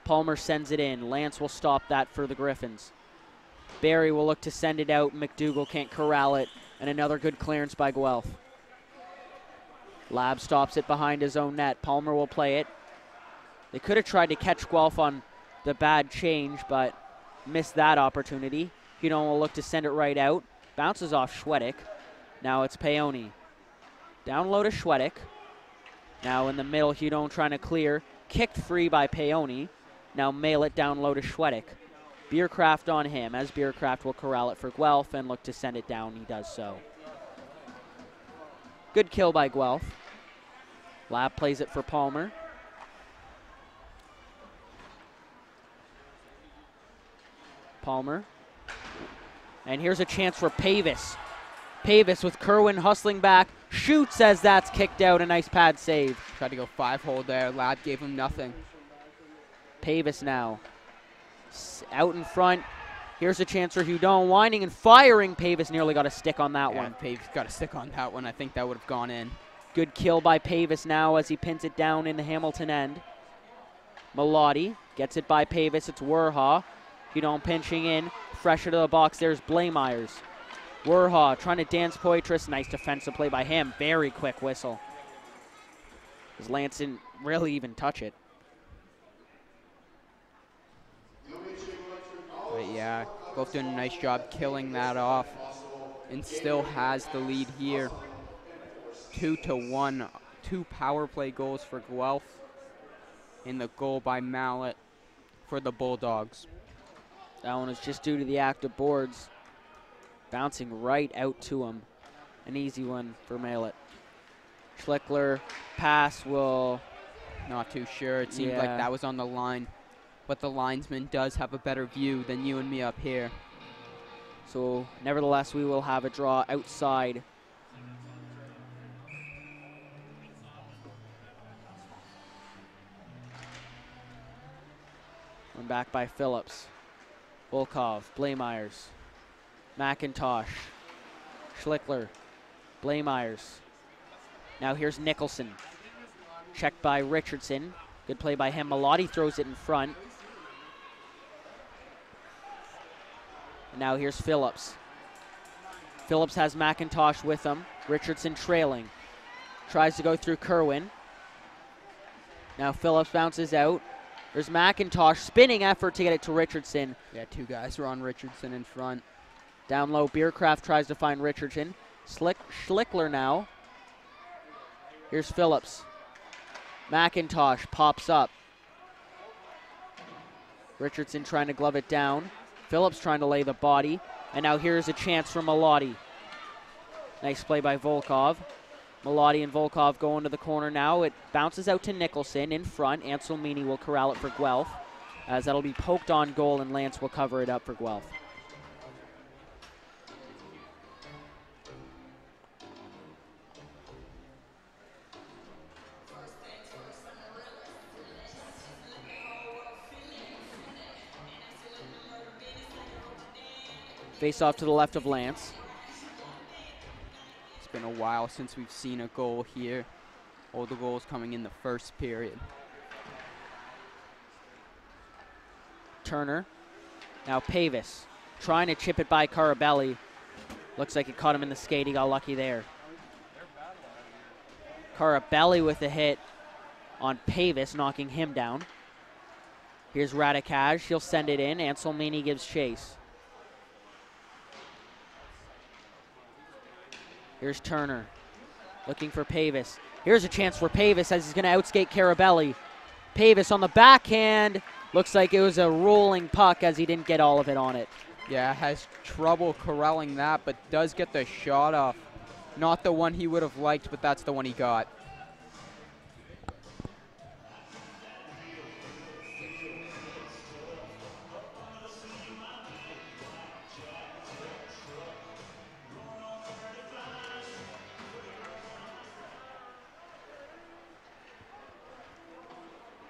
Palmer sends it in. Lance will stop that for the Gryphons. Barry will look to send it out. McDougall can't corral it. And another good clearance by Guelph. Lab stops it behind his own net. Palmer will play it. They could have tried to catch Guelph on the bad change, but missed that opportunity. Hudon will look to send it right out. Bounces off Schwedick. Now it's Peony. Down low to Schwedick. Now in the middle, Hudon trying to clear. Kicked free by Peony. Now mail it down low to Schwedick. Beercraft on him, as Beercraft will corral it for Guelph and look to send it down. He does so. Good kill by Guelph. Lab plays it for Palmer. Palmer. And here's a chance for Pavis. Pavis with Kerwin hustling back. Shoots as that's kicked out. A nice pad save. Tried to go 5-hole there. Lab gave him nothing. Pavis now. Out in front. Here's a chance for Hudon. Winding and firing. Pavis nearly got a stick on that one. Pavis got a stick on that one. I think that would have gone in. Good kill by Pavis now as he pins it down in the Hamilton end. Melotti gets it by Pavis. It's Werha. Hudon pinching in. Fresher to the box. There's Blaemeyers. Werha trying to dance Poitras. Nice defensive play by him. Very quick whistle. Because Lance didn't really even touch it. But yeah, both doing a nice job killing that off. And still has the lead here. 2-1. 2 power play goals for Guelph. And the goal by Mallet for the Bulldogs. That one was just due to the active boards. Bouncing right out to him. An easy one for Mallet. Schlickler pass will... Not too sure. It seemed like that was on the line. But the linesman does have a better view than you and me up here. So, nevertheless, we will have a draw outside. One back by Phillips. Volkov, Blaemeyers, McIntosh, Schlickler, Blaemeyers. Now here's Nicholson. Checked by Richardson. Good play by him. Melotti throws it in front. And now here's Phillips. Phillips has McIntosh with him. Richardson trailing. Tries to go through Kerwin. Now Phillips bounces out. There's McIntosh, spinning effort to get it to Richardson. Yeah, 2 guys were on Richardson in front. Down low, Beercraft tries to find Richardson. Schlickler now. Here's Phillips. McIntosh pops up. Richardson trying to glove it down. Phillips trying to lay the body. And now here's a chance for Melotti. Nice play by Volkov. Melotti and Volkov go into the corner now. It bounces out to Nicholson in front. Anselmini will corral it for Guelph, as that'll be poked on goal, and Lance will cover it up for Guelph. Face off to the left of Lance. It's been a while since we've seen a goal here. All the goals coming in the first period. Turner. Now Pavis trying to chip it by Carabelli. Looks like it caught him in the skate. He got lucky there. Carabelli with a hit on Pavis, knocking him down. Here's Radicaj. He'll send it in. Anselmini gives chase. Here's Turner looking for Pavis. Here's a chance for Pavis as he's going to outskate Carabelli. Pavis on the backhand. Looks like it was a rolling puck as he didn't get all of it on it. Yeah, has trouble corralling that, but does get the shot off. Not the one he would have liked, but that's the one he got.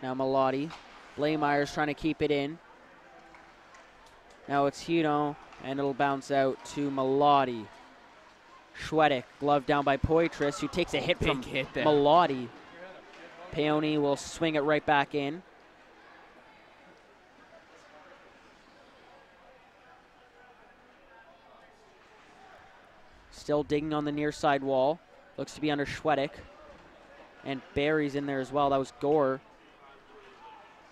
Now Melotti. Blaymeyer's trying to keep it in. Now it's Hino, and it'll bounce out to Melotti. Schwedick, glove down by Poitras, who takes a hit from Melotti. Peony will swing it right back in. Still digging on the near side wall. Looks to be under Schwedick. And Barry's in there as well. That was Gore.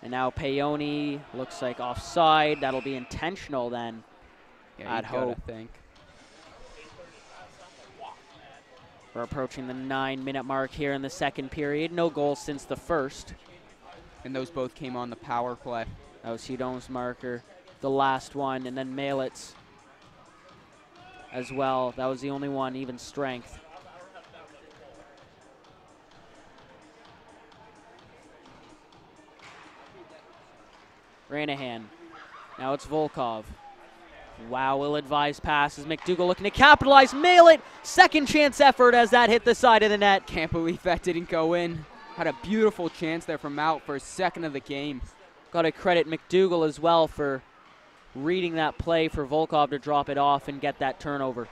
And now Peony looks like offside. That'll be intentional then. Yeah, I'd hope. Think. We're approaching the 9-minute mark here in the second period. No goals since the first. And those both came on the power play. That was Hudon's marker, the last one, and then Malitz as well. That was the only one, even strength. Ranahan. Now it's Volkov. Wow, ill-advised pass as McDougall looking to capitalize. Mail it! Second chance effort as that hit the side of the net. Can't believe that didn't go in. Had a beautiful chance there from Mount for a second of the game. Got to credit McDougall as well for reading that play for Volkov to drop it off and get that turnover.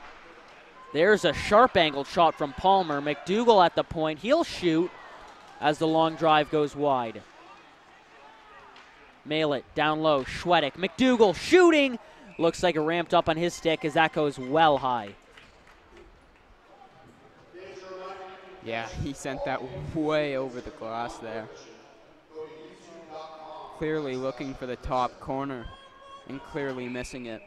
There's a sharp-angled shot from Palmer. McDougall at the point. He'll shoot as the long drive goes wide. Mail it down low. Schwedick. McDougall shooting. Looks like it ramped up on his stick as that goes well high. Yeah, he sent that way over the glass there. Clearly looking for the top corner and clearly missing it.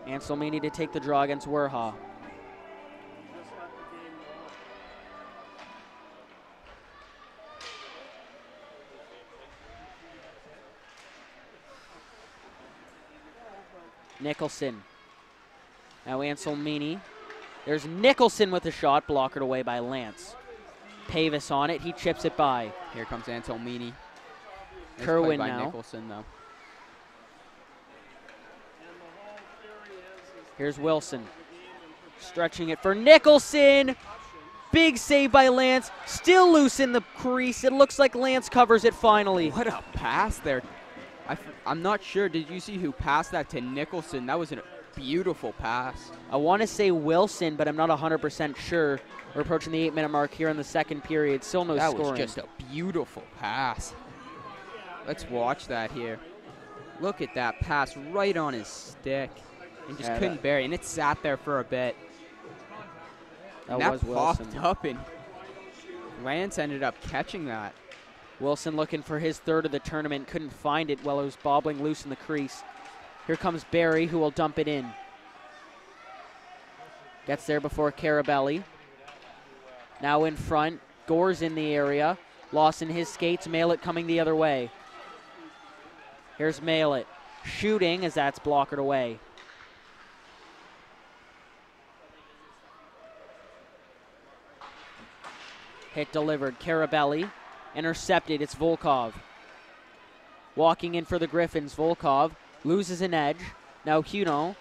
Anselmini to take the draw against Werha. Nicholson. Now Anselmini. There's Nicholson with a shot, blockered away by Lance. Pavis on it, he chips it by. Here comes Anselmini. Nice Kerwin play by now. Nicholson, though. Here's Wilson. Stretching it for Nicholson. Big save by Lance. Still loose in the crease. It looks like Lance covers it finally. What a pass there. I'm not sure. Did you see who passed that to Nicholson? That was a beautiful pass. I want to say Wilson, but I'm not 100% sure. We're approaching the 8-minute mark here in the second period. Still no scoring. That was just a beautiful pass. Let's watch that here. Look at that pass right on his stick. And just couldn't bury it. And it sat there for a bit. That was popped Wilson. up, and Lance ended up catching that. Wilson looking for his third of the tournament. Couldn't find it while it was bobbling loose in the crease. Here comes Barry, who will dump it in. Gets there before Carabelli. Now in front. Gore's in the area. Lost in his skates. Mail it coming the other way. Here's Mallet shooting as that's blockered away. Hit delivered. Carabelli intercepted. It's Volkov. Walking in for the Gryphons. Volkov loses an edge. Now Hudon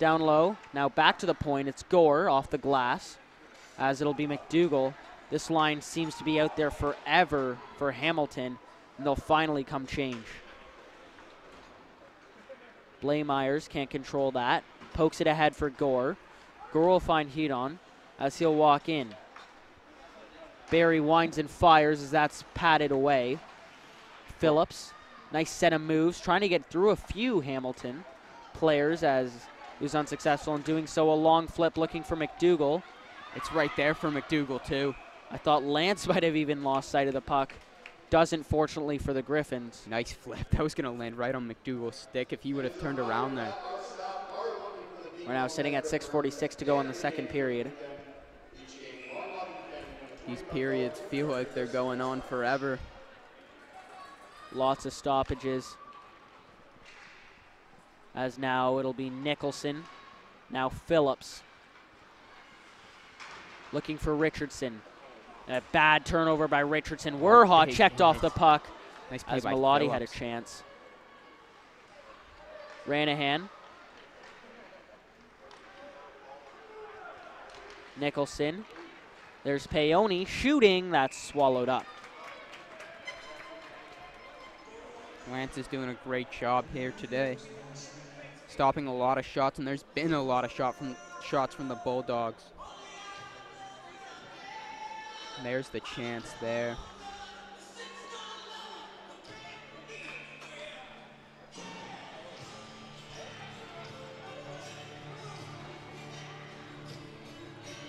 down low. Now back to the point. It's Gore off the glass as it'll be McDougall. This line seems to be out there forever for Hamilton, and they'll finally come change. Blaemeyers can't control that. Pokes it ahead for Gore. Gore will find Hudon as he'll walk in. Barry winds and fires as that's patted away. Phillips, nice set of moves, trying to get through a few Hamilton players as he was unsuccessful in doing so. A long flip looking for McDougall. It's right there for McDougall, too. I thought Lance might have even lost sight of the puck. Doesn't, fortunately, for the Gryphons. Nice flip. That was going to land right on McDougall's stick if he would have turned around there. We're now sitting at 6:46 to go in the second period. These periods feel like they're going on forever. Lots of stoppages. As now it'll be Nicholson. Now Phillips. Looking for Richardson. A bad turnover by Richardson. Werha checked off the puck Nice play as by Melody Phillips. had a chance. Ranahan. Nicholson. There's Paoni shooting. That's swallowed up. Lance is doing a great job here today. Stopping a lot of shots, and there's been a lot of shots from the Bulldogs. And there's the chance there.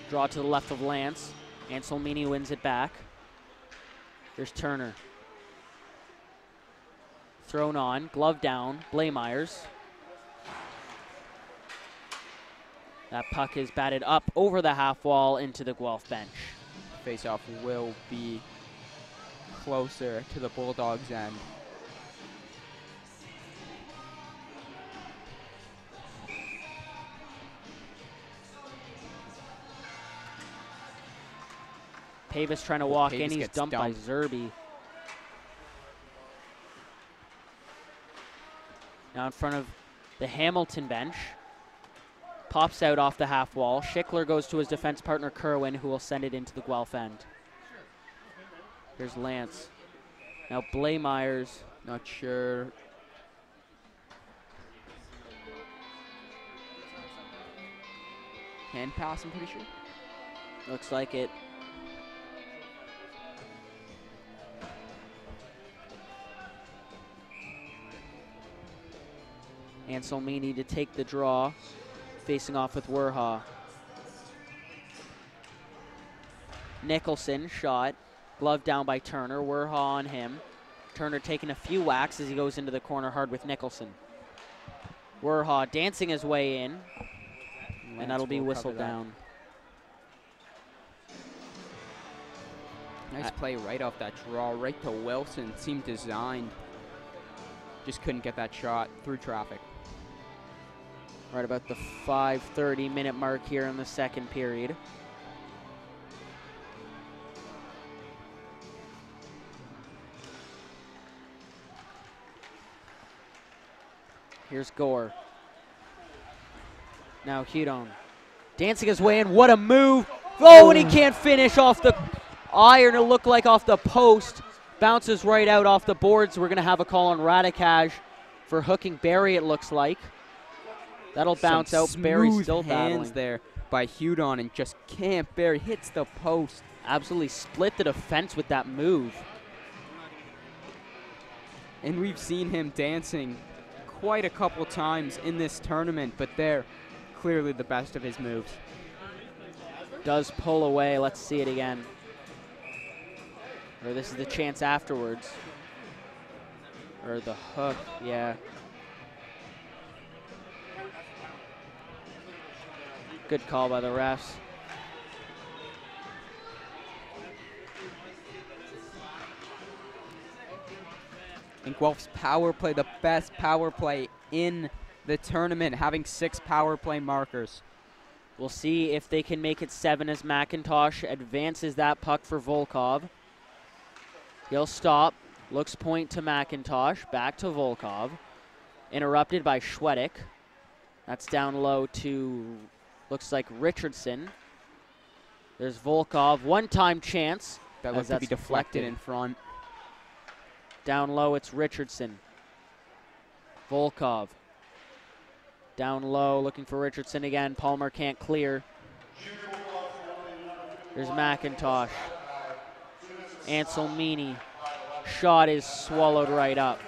Draw to the left of Lance. Anselmini wins it back. Here's Turner. Thrown on, glove down, Blaemeyers. That puck is batted up over the half wall into the Guelph bench. Faceoff will be closer to the Bulldogs' end. Pavis trying to walk in. Pavis He's gets dumped by dumped. Zerby. Now in front of the Hamilton bench. Pops out off the half wall. Schickler goes to his defense partner Kerwin, who will send it into the Guelph end. Here's Lance. Now Blaemeyers. Not sure. Hand pass, I'm pretty sure. Looks like it. Anselmini to take the draw, facing off with Werha. Nicholson shot, glove down by Turner. Werha on him. Turner taking a few whacks as he goes into the corner hard with Nicholson. Werha dancing his way in, and that'll be whistled down. Nice play right off that draw, right to Wilson. Seemed designed. Just couldn't get that shot through traffic. Right about the 5:30 minute mark here in the second period. Here's Gore. Now Hudon dancing his way in. What a move. Oh, and he can't finish off the iron. It looked like off the post. Bounces right out off the boards. We're going to have a call on Radikaj for hooking Barry, it looks like. That'll bounce out. Barry still battling there by Hudon and just can't. Barry hits the post. Absolutely split the defense with that move. And we've seen him dancing quite a couple times in this tournament, but they're clearly the best of his moves. Does pull away. Let's see it again. Or this is the chance afterwards. Or the hook, yeah. Good call by the refs. And Guelph's power play, the best power play in the tournament, having 6 power play markers. We'll see if they can make it 7 as McIntosh advances that puck for Volkov. He'll stop, looks point to McIntosh, back to Volkov. Interrupted by Schwedick. That's down low to, looks like Richardson. There's Volkov, one-time chance. That looks to be deflected in front. Down low, it's Richardson. Volkov. Down low, looking for Richardson again. Palmer can't clear. There's McIntosh. Anselmini. Shot is swallowed right up.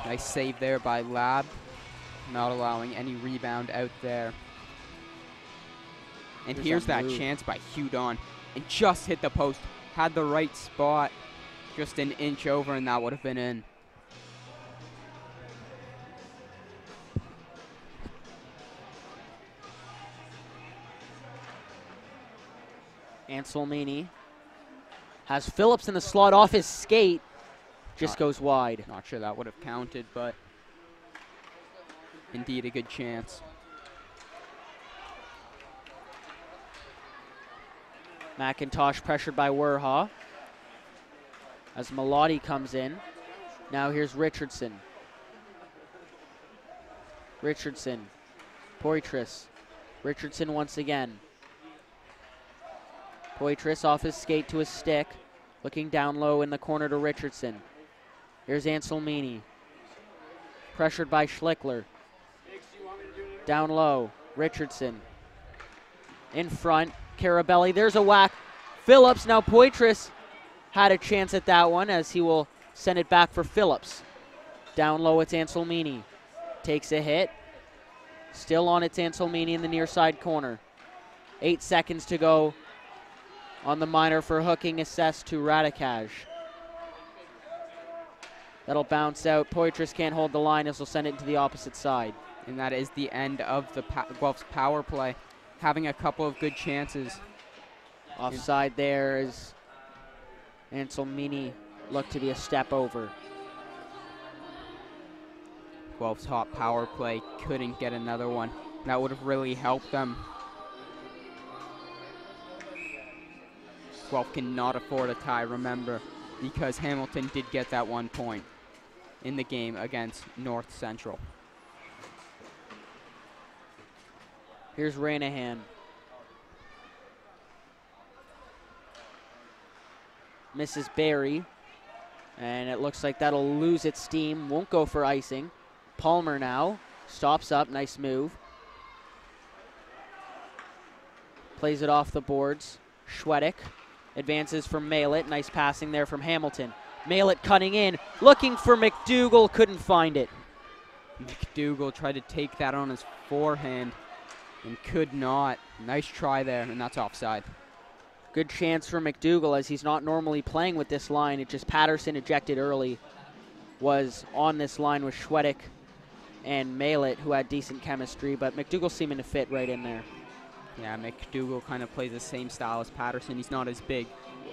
Nice save there by Lab. Not allowing any rebound out there. And here's that chance by Hudon. And just hit the post. Had the right spot. Just an inch over, and that would have been in. Anselmini has Phillips in the slot off his skate. Just goes wide. Not sure that would have counted, but indeed a good chance. McIntosh pressured by Werha. As Malati comes in. Now here's Richardson. Richardson. Poitras. Richardson once again. Poitras off his skate to his stick. Looking down low in the corner to Richardson. Here's Anselmini. Pressured by Schlickler. Down low. Richardson. In front. Carabelli. There's a whack. Phillips. Now Poitras had a chance at that one as he will send it back for Phillips. Down low, it's Anselmini. Takes a hit. Still on, it's Anselmini in the near side corner. 8 seconds to go on the minor for hooking assessed to Radikaj. That'll bounce out. Poitras can't hold the line as he'll send it to the opposite side. And that is the end of the Guelph's power play. Having a couple of good chances. Offside there is Anselmini looked to be a step over. Guelph's hot power play couldn't get another one. That would have really helped them. Guelph cannot afford a tie, remember, because Hamilton did get that 1 point in the game against North Central. Here's Ranahan. Misses Barry. And it looks like that'll lose its steam. Won't go for icing. Palmer now. Stops up. Nice move. Plays it off the boards. Schwedick advances from Malett. Nice passing there from Hamilton. Malett cutting in. Looking for McDougall. Couldn't find it. McDougall tried to take that on his forehand and could not. Nice try there, and that's offside. Good chance for McDougall as he's not normally playing with this line. It just Patterson ejected early. Was on this line with Schwedick and Malett, who had decent chemistry, but McDougall seeming to fit right in there. Yeah, McDougall kind of plays the same style as Patterson. He's not as big,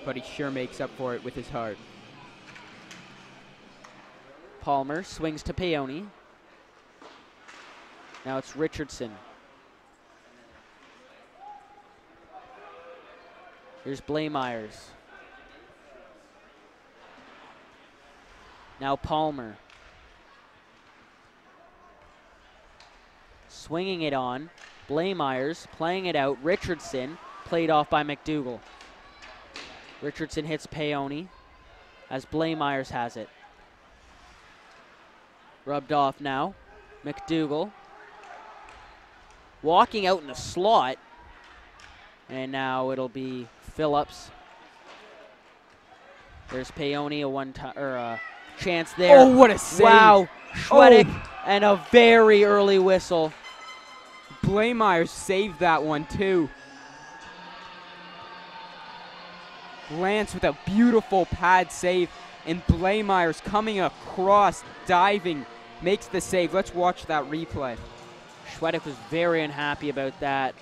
but he sure makes up for it with his heart. Palmer swings to Peony. Now it's Richardson. Here's Blameyers. Now Palmer. Swinging it on. Blameyers playing it out. Richardson played off by McDougall. Richardson hits Peony as Blameyers has it. Rubbed off now. McDougall. Walking out in the slot. And now it'll be Phillips. There's Peony, a chance there. Oh, what a save. Wow. Schwedick and a very early whistle. Blameyers saved that one too. Lance with a beautiful pad save, and Blameyers coming across, diving, makes the save. Let's watch that replay. Schwedick was very unhappy about that.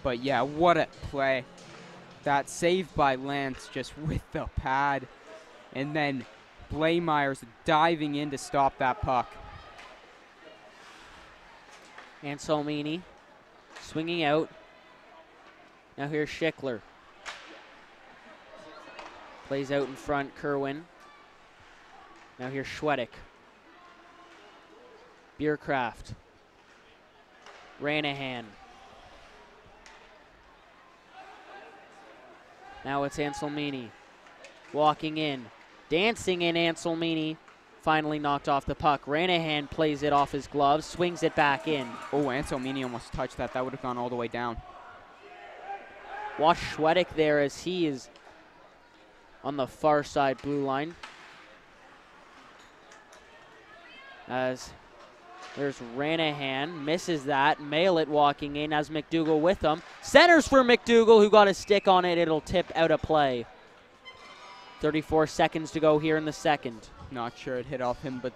But yeah, what a play. That saved by Lance just with the pad. And then Blaymeyer's diving in to stop that puck. Anselmini swinging out. Now here's Schickler. Plays out in front, Kerwin. Now here's Schwedick. Bierkraft. Ranahan. Now it's Anselmini. Walking in. Dancing in Anselmini. Finally knocked off the puck. Ranahan plays it off his gloves. Swings it back in. Oh, Anselmini almost touched that. That would have gone all the way down. Watch Schwedick there as he is on the far side blue line. As there's Ranahan, misses that. Mail-it walking in as McDougall with him. Centers for McDougall, who got a stick on it. It'll tip out of play. 34 seconds to go here in the second. Not sure it hit off him, but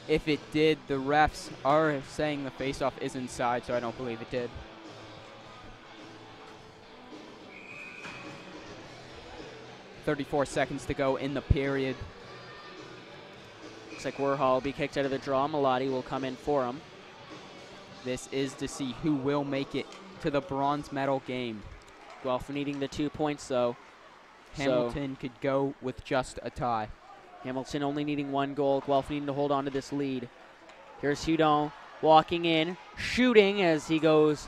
if it did, the refs are saying the faceoff is inside, so I don't believe it did. .34 seconds to go in the period. Looks like Werhal will be kicked out of the draw. Malati will come in for him. This is to see who will make it to the bronze medal game. Guelph needing the 2 points, though. Hamilton could go with just a tie. Hamilton only needing 1 goal. Guelph needing to hold on to this lead. Here's Hudon walking in, shooting as he goes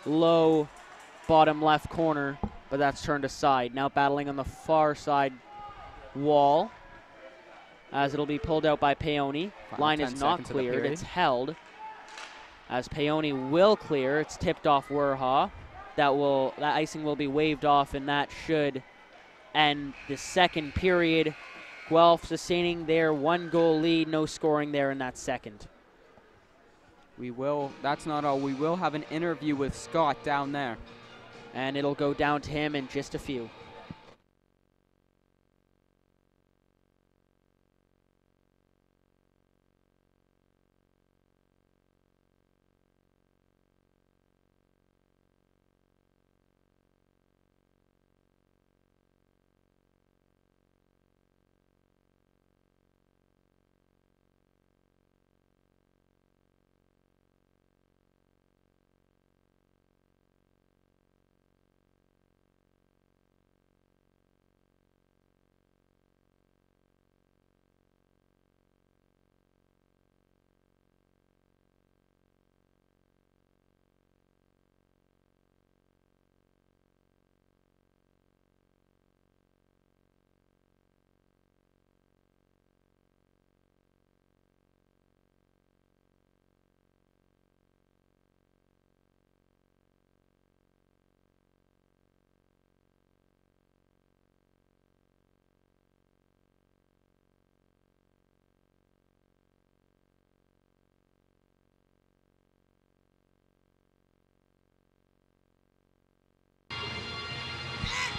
low bottom left corner, but that's turned aside. Now battling on the far side wall as it'll be pulled out by Peony. Line is not cleared. It's held as Peony will clear. It's tipped off Werha. That icing will be waved off, and that should end the second period. Guelph sustaining their 1-goal lead. No scoring there in that second. That's not all. We will have an interview with Scott down there. And it'll go down to him in just a few.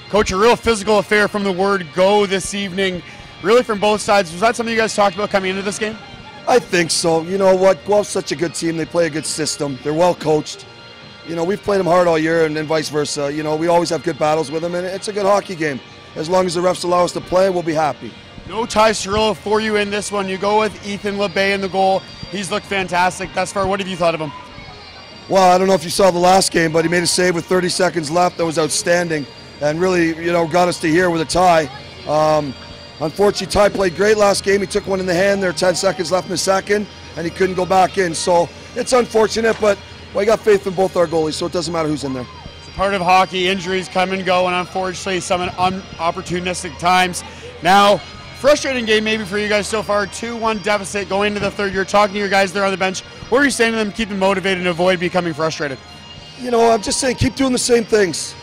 Coach, a real physical affair from the word go this evening, really from both sides. Was that something you guys talked about coming into this game? I think so. You know what? Guelph's such a good team. They play a good system. They're well coached. You know, we've played them hard all year and then vice versa. You know, we always have good battles with them, and it's a good hockey game. As long as the refs allow us to play, we'll be happy. No Ty Cirillo for you in this one. You go with Ethan LeBay in the goal. He's looked fantastic thus far. What have you thought of him? Well, I don't know if you saw the last game, but he made a save with 30 seconds left. That was outstanding and really, you know, got us to here with a tie. Unfortunately, Ty played great last game. He took one in the hand. There 10 seconds left in the second, and he couldn't go back in. So it's unfortunate, but I got faith in both our goalies, so it doesn't matter who's in there. It's a part of hockey. Injuries come and go, and unfortunately, some opportunistic times. Now, frustrating game maybe for you guys so far. 2-1 deficit going into the third. You're talking to your guys there on the bench. What are you saying to them to keep them motivated and avoid becoming frustrated? You know, I'm just saying keep doing the same things.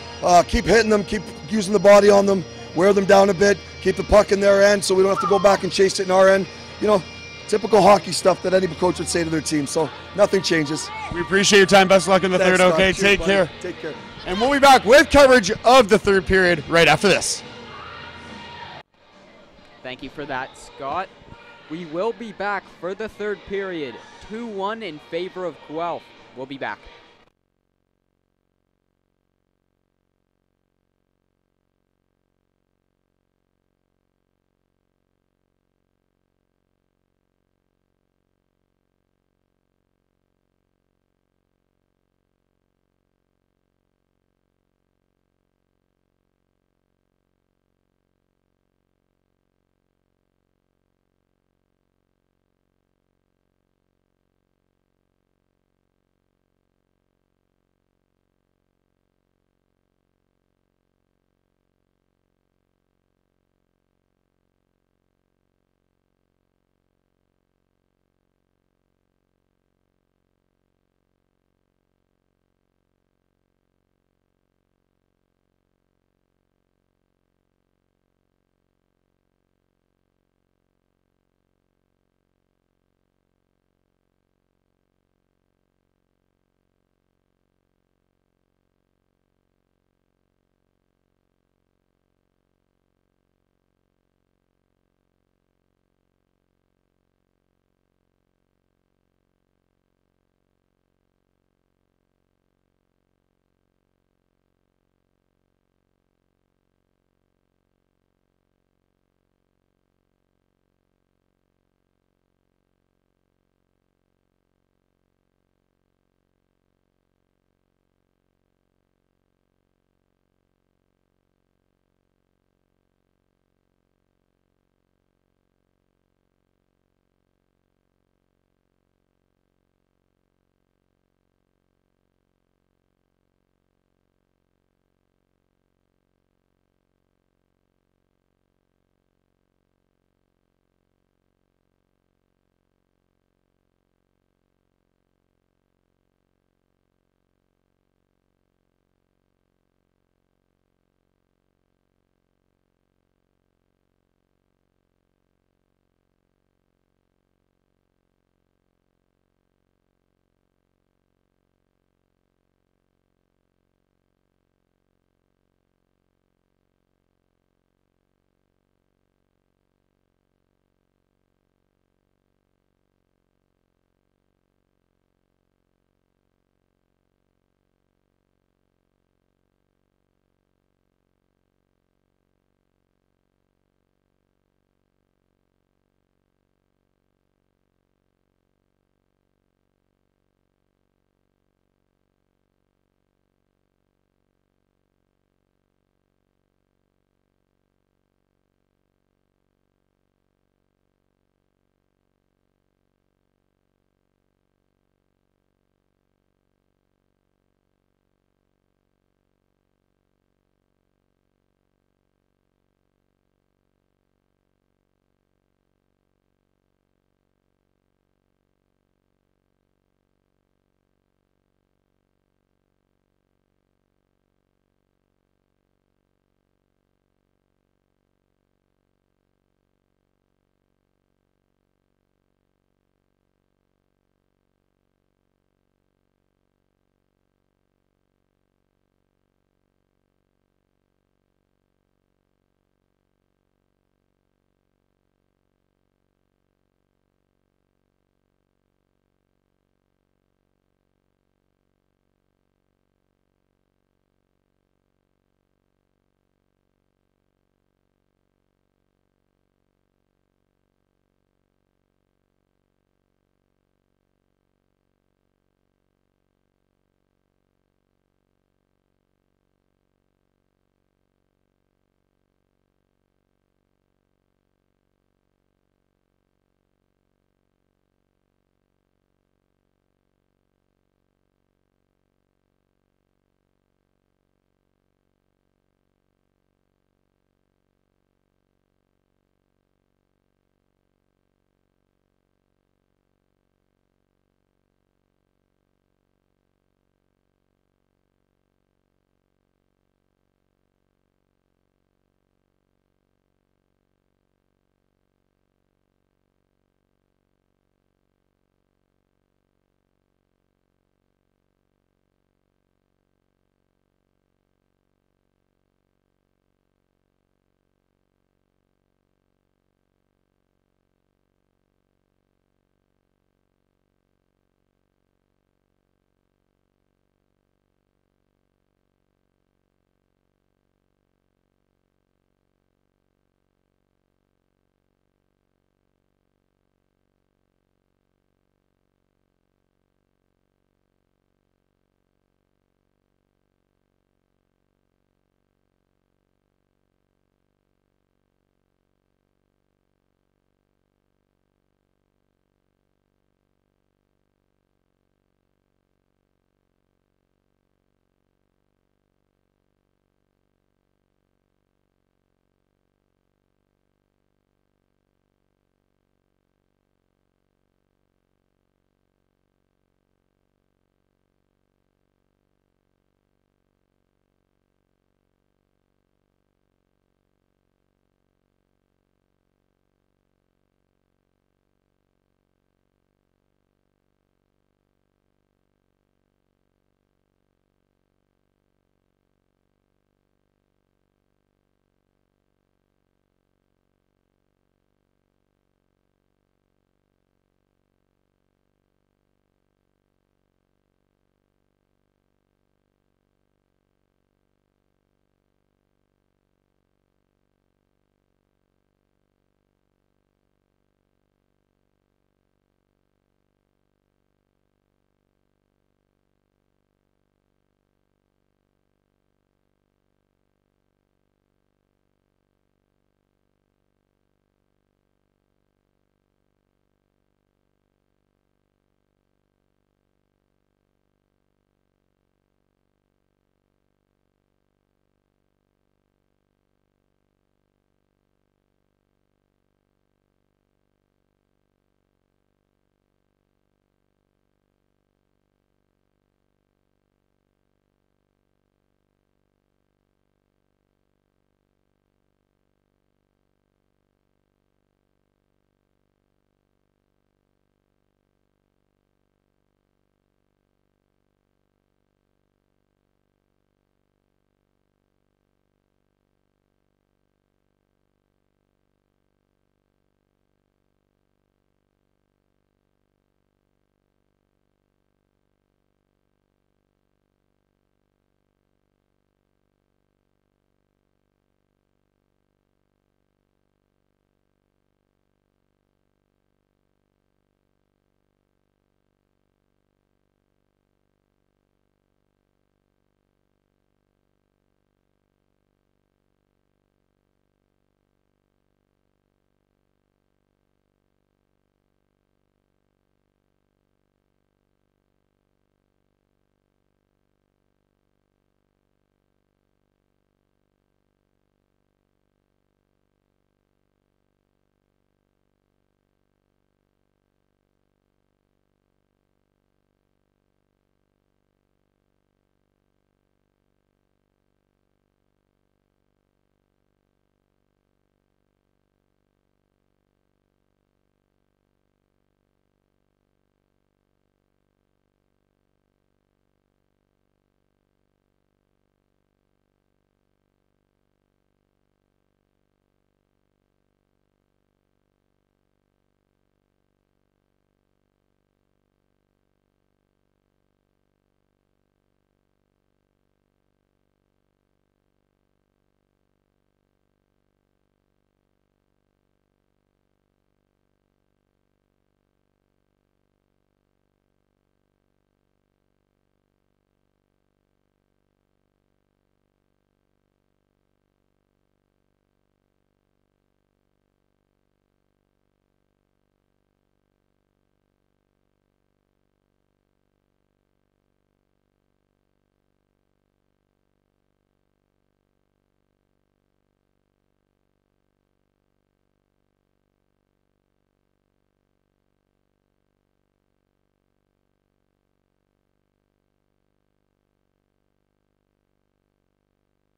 Keep hitting them, keep using the body on them, wear them down a bit, keep the puck in their end so we don't have to go back and chase it in our end. You know, typical hockey stuff that any coach would say to their team, so nothing changes. We appreciate your time. Best of luck in the third, okay? Cheers, Take buddy. care. Take care. And we'll be back with coverage of the third period right after this. Thank you for that, Scott. We will be back for the third period. 2-1 in favor of Guelph. We'll be back.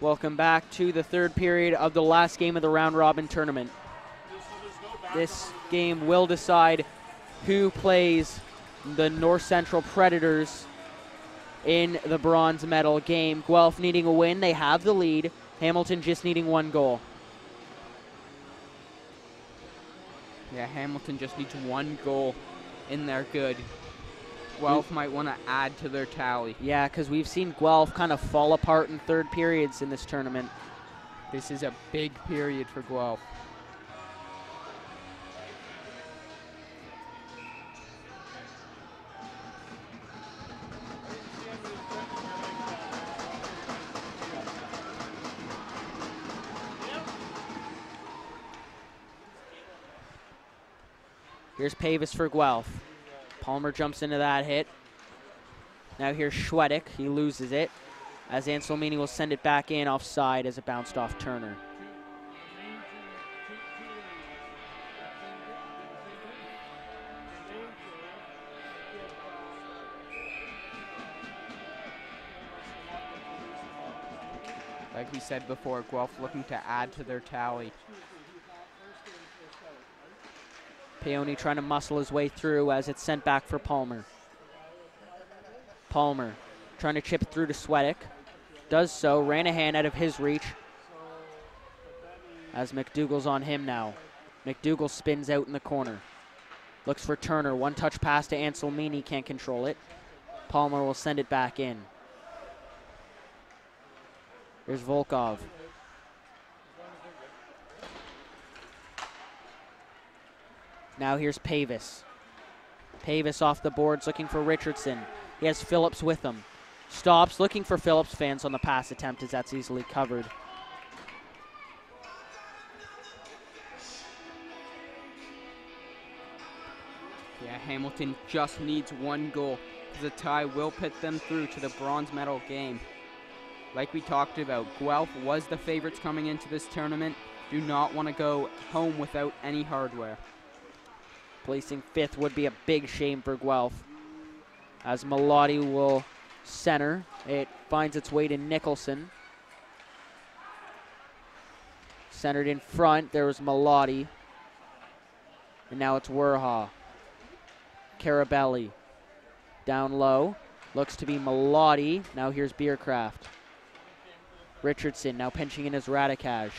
Welcome back to the third period of the last game of the round robin tournament. This game will decide who plays the North Central Predators in the bronze medal game. Guelph needing a win, they have the lead. Hamilton just needing 1 goal. Yeah, Hamilton just needs 1 goal and they're good. Guelph might want to add to their tally. Yeah, because we've seen Guelph kind of fall apart in third periods in this tournament. This is a big period for Guelph. Here's Pavis for Guelph. Palmer jumps into that hit. Now here's Schwedick. He loses it as Anselmini will send it back in offside as it bounced off Turner. Like we said before, Guelph looking to add to their tally. Peony trying to muscle his way through as it's sent back for Palmer. Palmer trying to chip through to Schwedick. Does so, ran a hand out of his reach as McDougall's on him now. McDougall spins out in the corner. Looks for Turner, 1-touch pass to Anselmini, can't control it. Palmer will send it back in. Here's Volkov. Now here's Pavis. Pavis off the boards looking for Richardson. He has Phillips with him. Stops looking for Phillips. Fans on the pass attempt as that's easily covered. Yeah, Hamilton just needs 1 goal because a tie will put them through to the bronze medal game. Like we talked about, Guelph was the favorites coming into this tournament. Do not want to go home without any hardware. Placing 5th would be a big shame for Guelph. As Melotti will center, it finds its way to Nicholson. Centered in front, there was Melotti. And now it's Werha. Carabelli down low, looks to be Melotti. Now here's Bierkraft. Richardson now pinching in his Radikaj.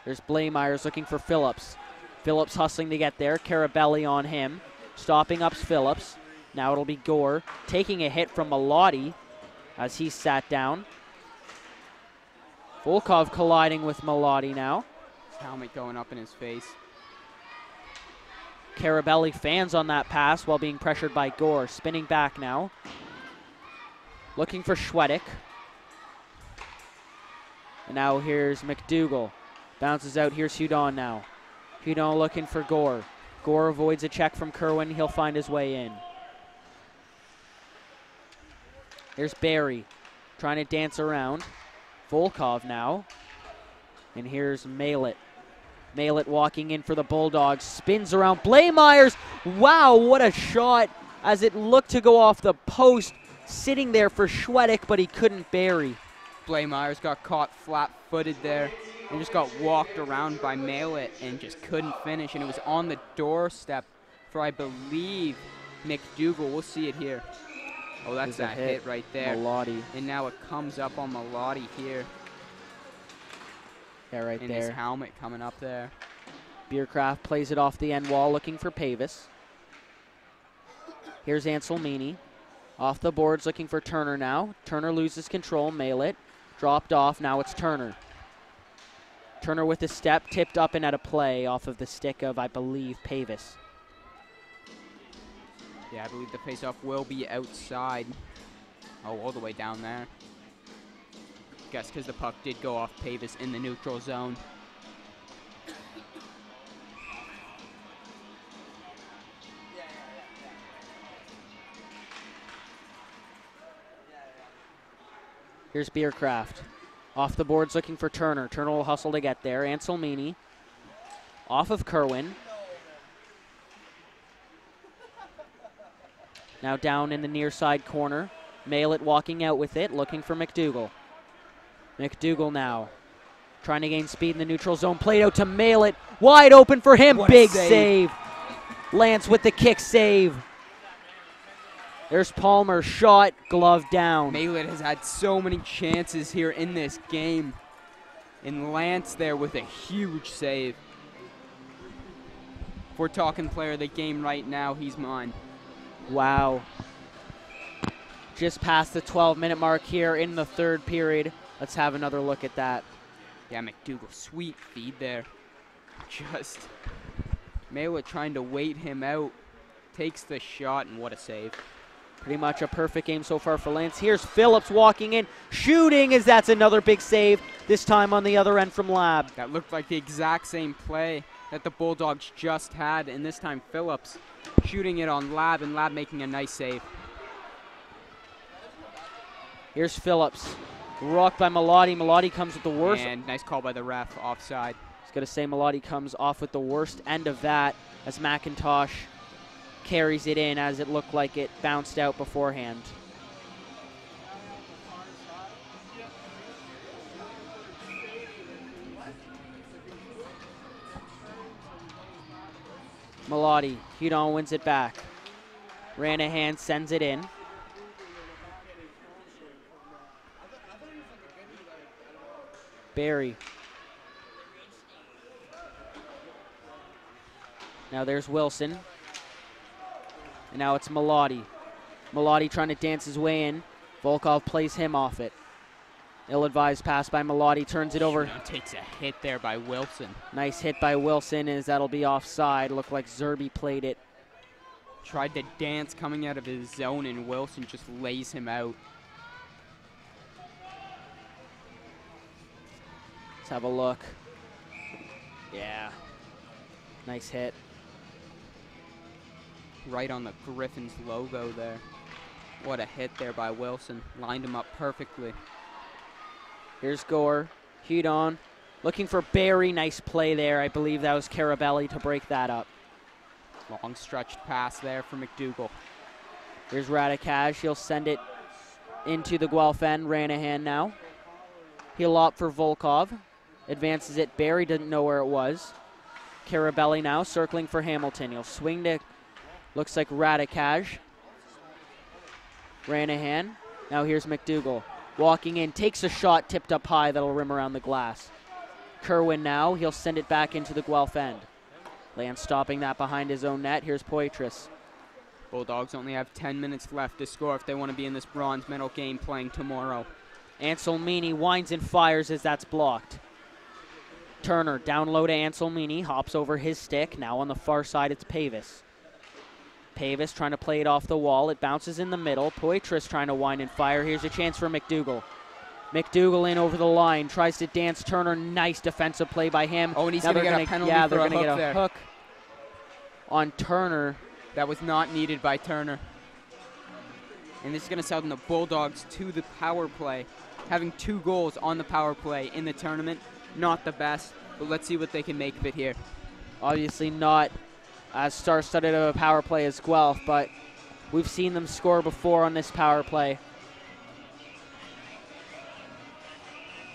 There's Blameyers looking for Phillips. Phillips hustling to get there. Carabelli on him. Stopping up Phillips. Now it'll be Gore taking a hit from Melotti as he sat down. Volkov colliding with Melotti now. His helmet going up in his face. Carabelli fans on that pass while being pressured by Gore. Spinning back now. Looking for Schwedick. And now here's McDougall. Bounces out, here's Hudon now. Hudon looking for Gore. Gore avoids a check from Kerwin, he'll find his way in. Here's Barry, trying to dance around. Volkov now. And here's Malett. Malett walking in for the Bulldogs, spins around. Blameyers, wow, what a shot as it looked to go off the post. Sitting there for Schwedick, but he couldn't bury. Blameyers got caught flat-footed there and just got walked around by Malett and just couldn't finish. And it was on the doorstep for, I believe, McDougall. We'll see it here. Oh, that's that hit right there. Melotti. And now it comes up on Melotti here. Yeah, right and there. His helmet coming up there. Bierkraft plays it off the end wall looking for Pavis. Here's Anselmini. Off the boards looking for Turner now. Turner loses control. Malett dropped off. Now it's Turner. Turner with a step, tipped up and out of play off of the stick of, I believe, Pavis. Yeah, I believe the faceoff will be outside. Oh, all the way down there. Guess because the puck did go off Pavis in the neutral zone. Here's Bierkraft. Off the boards looking for Turner. Turner will hustle to get there. Anselmini. Off of Kerwin. Now down in the near side corner. Malett walking out with it, looking for McDougal. McDougal now trying to gain speed in the neutral zone. Played out to Malett. Wide open for him. What a Big save. save. Lance with the kick save. There's Palmer. Shot. Glove down. Malett has had so many chances here in this game. And Lance there with a huge save. If we're talking player of the game right now, he's mine. Wow. Just past the 12-minute mark here in the third period. Let's have another look at that. Yeah, McDougal, sweet feed there. Just Malett trying to wait him out. Takes the shot, and what a save. Pretty much a perfect game so far for Lance. Here's Phillips walking in, shooting, as that's another big save, this time on the other end from Lab. That looked like the exact same play that the Bulldogs just had, and this time Phillips shooting it on Lab, and Lab making a nice save. Here's Phillips. Rocked by Melotti. Melotti comes with the worst. And nice call by the ref, offside. I was going to say Melotti comes off with the worst end of that as McIntosh carries it in, as it looked like it bounced out beforehand. Melotti, Hudon wins it back. Ranahan sends it in. Barry. Now there's Wilson. And now it's Melotti. Melotti trying to dance his way in. Volkov plays him off it. Ill-advised pass by Melotti, turns it over. Takes a hit there by Wilson. Nice hit by Wilson, as that'll be offside. Looked like Zerby played it. Tried to dance coming out of his zone, and Wilson just lays him out. Let's have a look. Yeah. Nice hit. Right on the Gryphons logo there. What a hit there by Wilson. Lined him up perfectly. Here's Gore. Hudon looking for Barry. Nice play there. I believe that was Carabelli to break that up. Long stretched pass there for McDougal. Here's Radikaj. He'll send it into the Guelph end. Ranahan now. He'll opt for Volkov. Advances it. Barry didn't know where it was. Carabelli now circling for Hamilton. He'll swing to, looks like Radikaj. Ranahan. Now here's McDougal. Walking in, takes a shot, tipped up high, that'll rim around the glass. Kerwin now, he'll send it back into the Guelph end. Lance stopping that behind his own net. Here's Poitras. Bulldogs only have 10 minutes left to score if they want to be in this bronze medal game playing tomorrow. Anselmini winds and fires as that's blocked. Turner down low to Anselmini, hops over his stick. Now on the far side, it's Pavis. Pavis trying to play it off the wall. It bounces in the middle. Poitras trying to wind and fire. Here's a chance for McDougal. McDougal in over the line, tries to dance Turner. Nice defensive play by him. Oh, and he's going to get a penalty yeah, for they're a going to hook get a there. hook on Turner. That was not needed by Turner. And this is going to send the Bulldogs to the power play. Having 2 goals on the power play in the tournament, not the best, but let's see what they can make of it here. Obviously not as star-studded of a power play as Guelph, but we've seen them score before on this power play.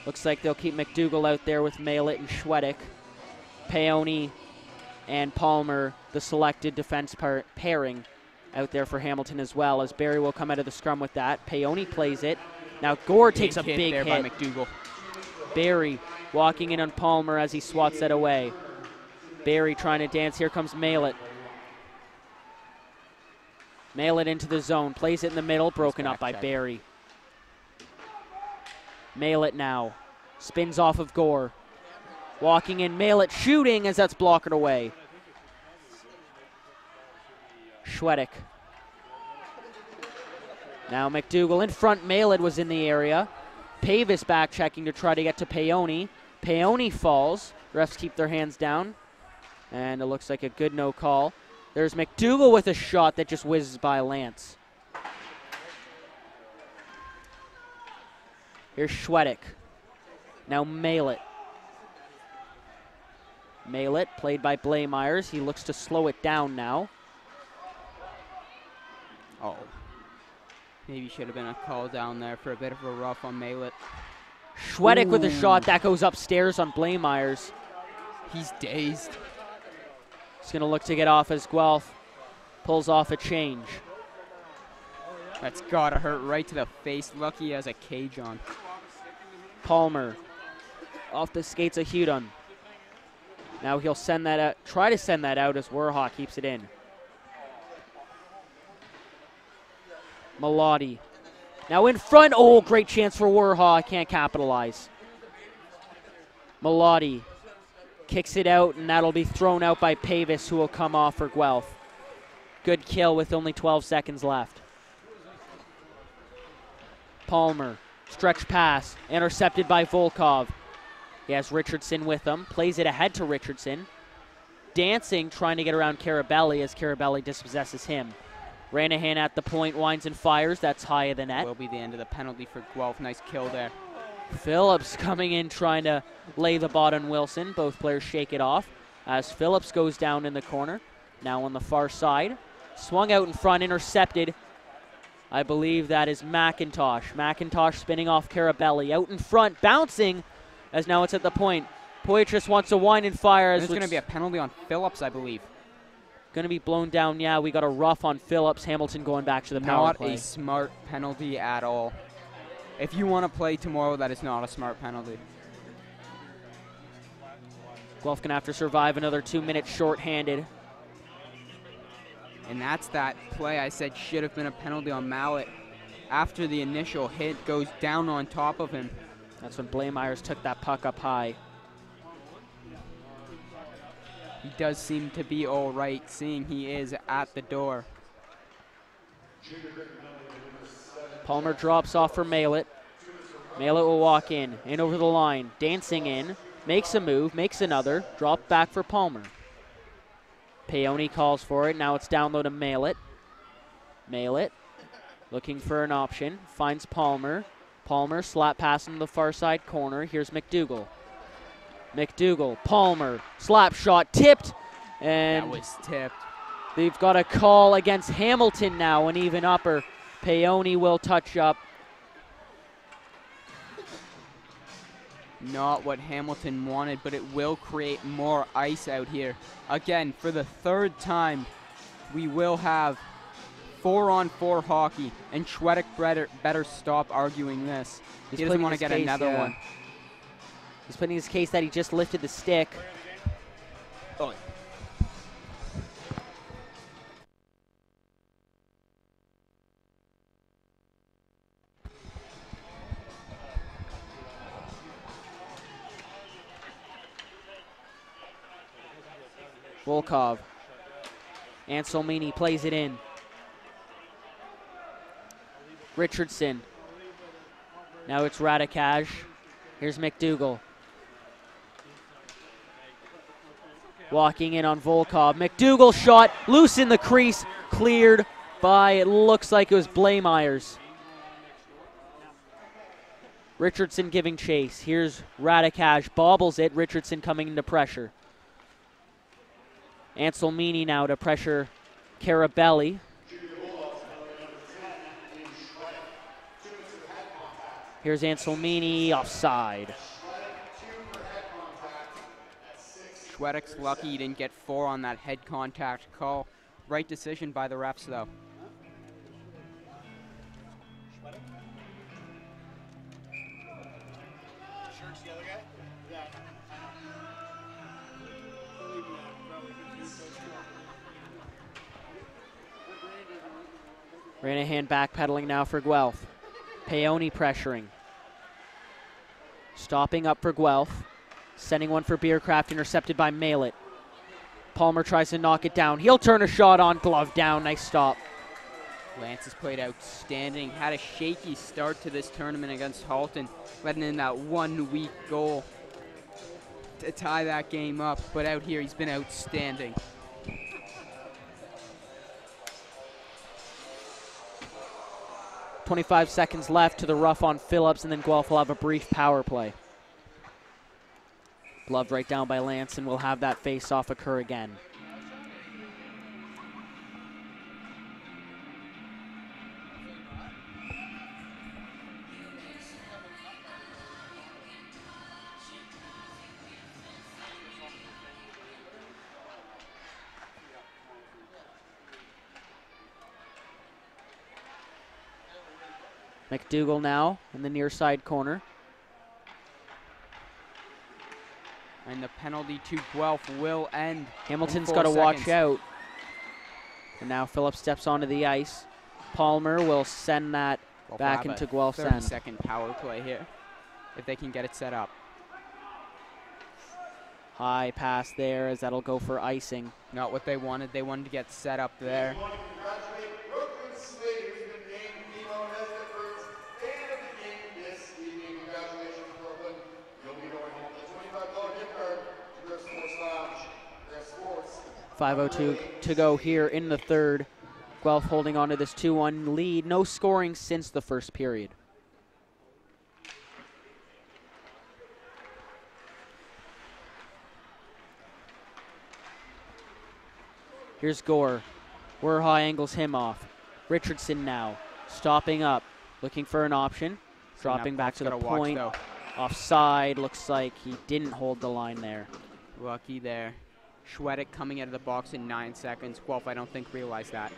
Looks like they'll keep McDougal out there with Malett and Schwedick. Peony and Palmer, the selected defense pairing, out there for Hamilton as well, as Barry will come out of the scrum with that. Peony plays it. Now Gore takes a big hit. By McDougal. Barry walking in on Palmer as he swats that away. Barry trying to dance. Here comes Malett. Malett into the zone. Plays it in the middle. Broken up by Barry. Malett now. Spins off of Gore. Walking in. Malett shooting as that's blocked away. Schwedick. Now McDougal in front. Malett was in the area. Pavis back checking to try to get to Peony. Peony falls. Refs keep their hands down. And it looks like a good no call. There's McDougal with a shot that just whizzes by Lance. Here's Schwedick. Now Malett. Malett, played by Blaemeyers. He looks to slow it down now. Oh. Maybe should have been a call down there for a bit of a rough on Malett. Schwedick with a shot that goes upstairs on Blameyers. He's dazed. He's going to look to get off as Guelph pulls off a change. That's gotta hurt right to the face. Lucky he has a cage on. Palmer off the skates of Hudon. Now he'll send that out, try to send that out as OMHA keeps it in. Malati. Now in front. Oh, great chance for OMHA. Can't capitalize. Malati kicks it out, and that'll be thrown out by Pavis, who will come off for Guelph. Good kill with only 12 seconds left. Palmer, stretch pass, intercepted by Volkov. He has Richardson with him, plays it ahead to Richardson. Dancing, trying to get around Carabelli as Carabelli dispossesses him. Ranahan at the point, winds and fires. That's high of the net. Will be the end of the penalty for Guelph. Nice kill there. Phillips coming in, trying to lay the bot on Wilson. Both players shake it off as Phillips goes down in the corner. Now on the far side. Swung out in front, intercepted. I believe that is McIntosh. McIntosh spinning off Carabelli. Out in front, bouncing, as now it's at the point. Poitras wants to wind and fire. There's going to be a penalty on Phillips, I believe. Going to be blown down, yeah. We got a rough on Phillips. Hamilton going back to the power play. Not a smart penalty at all. If you want to play tomorrow, that is not a smart penalty. Guelph going to have to survive another 2 minutes short-handed. And that's that play I said should have been a penalty on Malett. After the initial hit, goes down on top of him. That's when Blameyers took that puck up high. He does seem to be all right, seeing he is at the door. Palmer drops off for Malett. Malett will walk in over the line, dancing in, makes a move, makes another, drop back for Palmer. Peone calls for it. Now it's down low to Malett. Malett looking for an option. Finds Palmer. Palmer slap pass in the far side corner. Here's McDougall. McDougall, Palmer, slap shot, tipped. And that was tipped. They've got a call against Hamilton now, an even upper. Peone will touch up. Not what Hamilton wanted, but it will create more ice out here. Again, for the third time, we will have 4-on-4 hockey, and Schwedick better stop arguing this. He doesn't want to get another one. He's putting his case that he just lifted the stick. Oh. Volkov. Anselmini plays it in. Richardson. Now it's Radikaj. Here's McDougall. Walking in on Volkov. McDougall shot loose in the crease. Cleared by, it looks like it was Blameyers. Richardson giving chase. Here's Radikaj. Bobbles it. Richardson coming into pressure. Anselmini now to pressure Carabelli. Here's Anselmini, offside. Schwedick's lucky he didn't get 4 on that head contact call. Right decision by the refs, though. Ranahan backpedaling now for Guelph. Peone pressuring. Stopping up for Guelph. Sending one for Beercraft, intercepted by Malett. Palmer tries to knock it down. He'll turn a shot on, glove down, nice stop. Lance has played outstanding. Had a shaky start to this tournament against Halton, letting in that 1 weak goal to tie that game up. But out here, he's been outstanding. .25 seconds left to the rough on Phillips, and then Guelph will have a brief power play. Gloved right down by Lance, and we'll have that face-off occur again. McDougall now in the near side corner. And the penalty to Guelph will end. Hamilton's got to watch out. And now Phillips steps onto the ice. Palmer will send that back into Guelph's end. 30-second power play here, if they can get it set up. High pass there as that'll go for icing. Not what they wanted. They wanted to get set up there. .502 to go here in the third. Guelph holding on to this 2-1 lead. No scoring since the first period. Here's Gore. Werha angles him off. Richardson now stopping up, looking for an option. Dropping back to the point. Offside. Looks like he didn't hold the line there. Lucky there. Schwedick coming out of the box in 9 seconds. Guelph, I don't think, realized that.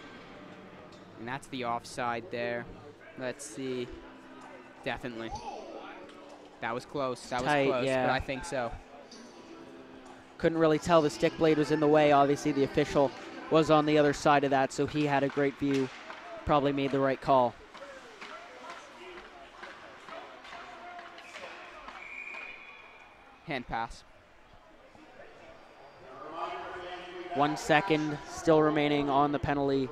And that's the offside there. Let's see. Definitely. That was close. That was tight, close, yeah. But I think so. Couldn't really tell the stick blade was in the way. Obviously, the official was on the other side of that, so he had a great view. Probably made the right call. Hand pass. 1 second still remaining on the penalty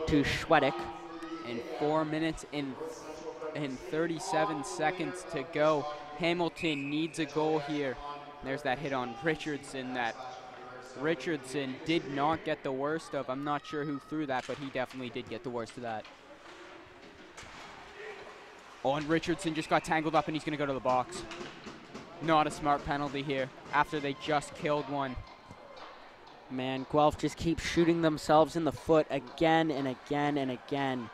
to Schwedick. And 4 minutes and 37 seconds to go. Hamilton needs a goal here. There's that hit on Richardson that Richardson did not get the worst of. I'm not sure who threw that, but he definitely did get the worst of that. Oh, and Richardson just got tangled up and he's going to go to the box. Not a smart penalty here after they just killed one. Man, Guelph just keeps shooting themselves in the foot again and again and again.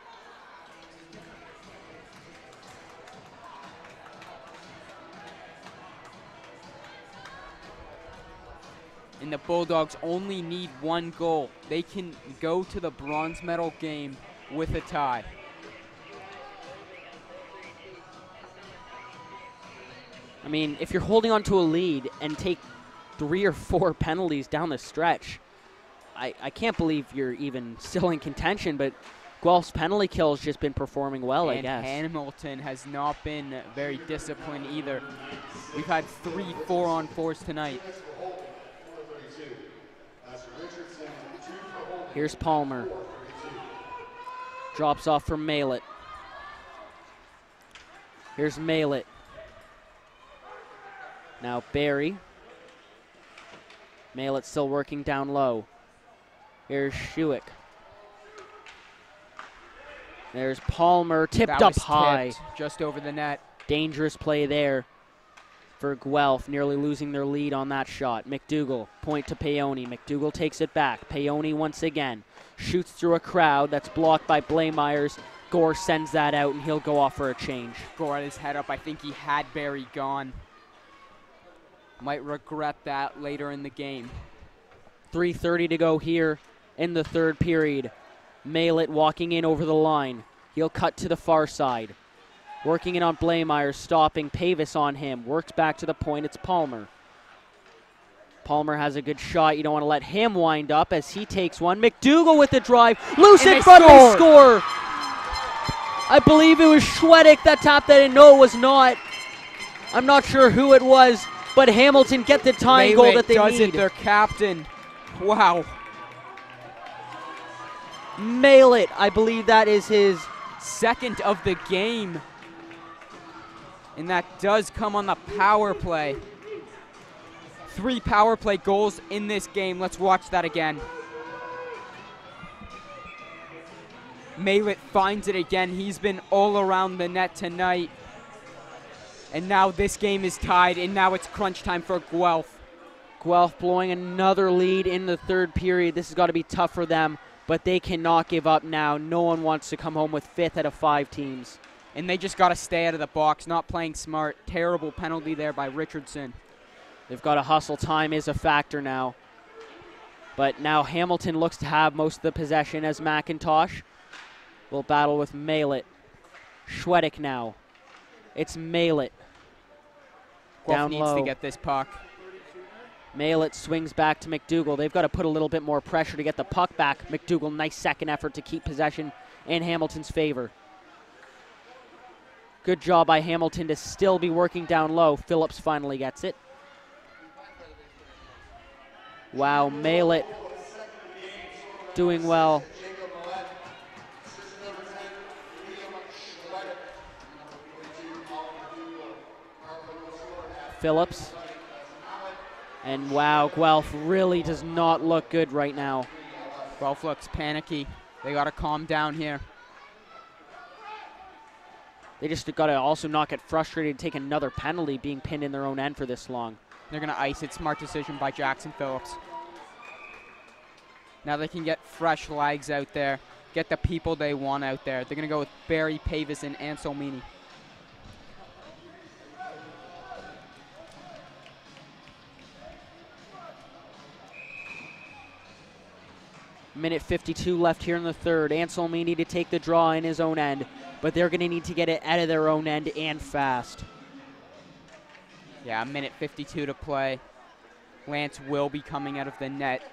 And the Bulldogs only need 1 goal. They can go to the bronze medal game with a tie. I mean, if you're holding on to a lead and take 3 or 4 penalties down the stretch, I can't believe you're even still in contention, but Guelph's penalty kill has just been performing well, I guess. And Hamilton has not been very disciplined either. We've had 3 4-on-4s tonight. Here's Palmer. Drops off for Malett. Here's Malett. Now Barry. Malett still working down low. Here's Schuick. There's Palmer, tipped up high. Just over the net. Dangerous play there for Guelph, nearly losing their lead on that shot. McDougall, point to Paoni. McDougall takes it back. Paoni once again shoots through a crowd that's blocked by Blaemeyers. Gore sends that out, and he'll go off for a change. Gore had his head up. I think he had Barry gone. Might regret that later in the game. 3:30 to go here in the third period. Malett walking in over the line. He'll cut to the far side. Working in on Blaemeyers, stopping Pavis on him. Works back to the point. It's Palmer. Palmer has a good shot. You don't want to let him wind up as he takes one. McDougall with the drive. Loose in front. They score. I believe it was Schwedick that tapped that in. No, it was not. I'm not sure who it was, but Hamilton get the tying goal that they does need. It, their captain. Wow. Malett, I believe that is his second of the game. And that does come on the power play. 3 power play goals in this game. Let's watch that again. Malett finds it again. He's been all around the net tonight. And now this game is tied, and now it's crunch time for Guelph. Guelph blowing another lead in the third period. This has got to be tough for them, but they cannot give up now. No one wants to come home with 5th out of 5 teams. And they just got to stay out of the box, not playing smart. Terrible penalty there by Richardson. They've got to hustle. Time is a factor now. But now Hamilton looks to have most of the possession as McIntosh will battle with Malett. Schwedick now. It's Malett. Guelph Down needs low. to get this puck. Malett swings back to McDougall. They've got to put a little bit more pressure to get the puck back. McDougall, nice second effort to keep possession in Hamilton's favor. Good job by Hamilton to still be working down low. Phillips finally gets it. Wow, Malett doing well. Phillips. And wow, Guelph really does not look good right now. Guelph looks panicky. They got to calm down here. They just got to also not get frustrated and take another penalty being pinned in their own end for this long. They're going to ice it. Smart decision by Jackson Phillips. Now they can get fresh legs out there, get the people they want out there. They're going to go with Barry, Pavis, and Anselmini. Minute 52 left here in the third. Anselmini to take the draw in his own end, but they're going to need to get it out of their own end and fast. Yeah, minute 52 to play. Lance will be coming out of the net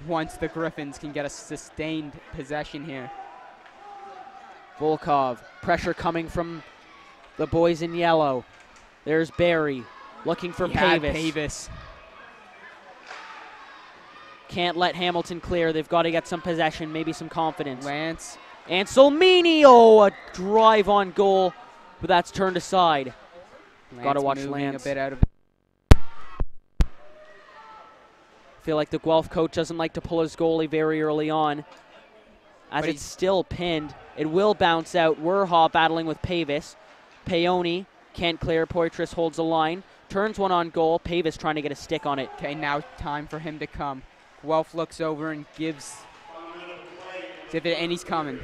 once the Gryphons can get a sustained possession here. Volkov, pressure coming from the boys in yellow. There's Barry looking for Pavis. Pavis. Can't let Hamilton clear. They've got to get some possession, maybe some confidence. Lance. Anselmini, oh, a drive on goal, but that's turned aside. Got to watch Lance. A bit out of Feel like the Guelph coach doesn't like to pull his goalie very early on. As But it's still pinned, it will bounce out. Werha battling with Pavis. Peony can't clear. Poitras holds the line. Turns one on goal. Pavis trying to get a stick on it. Okay, now time for him to come. Guelph looks over and gives it, and he's coming.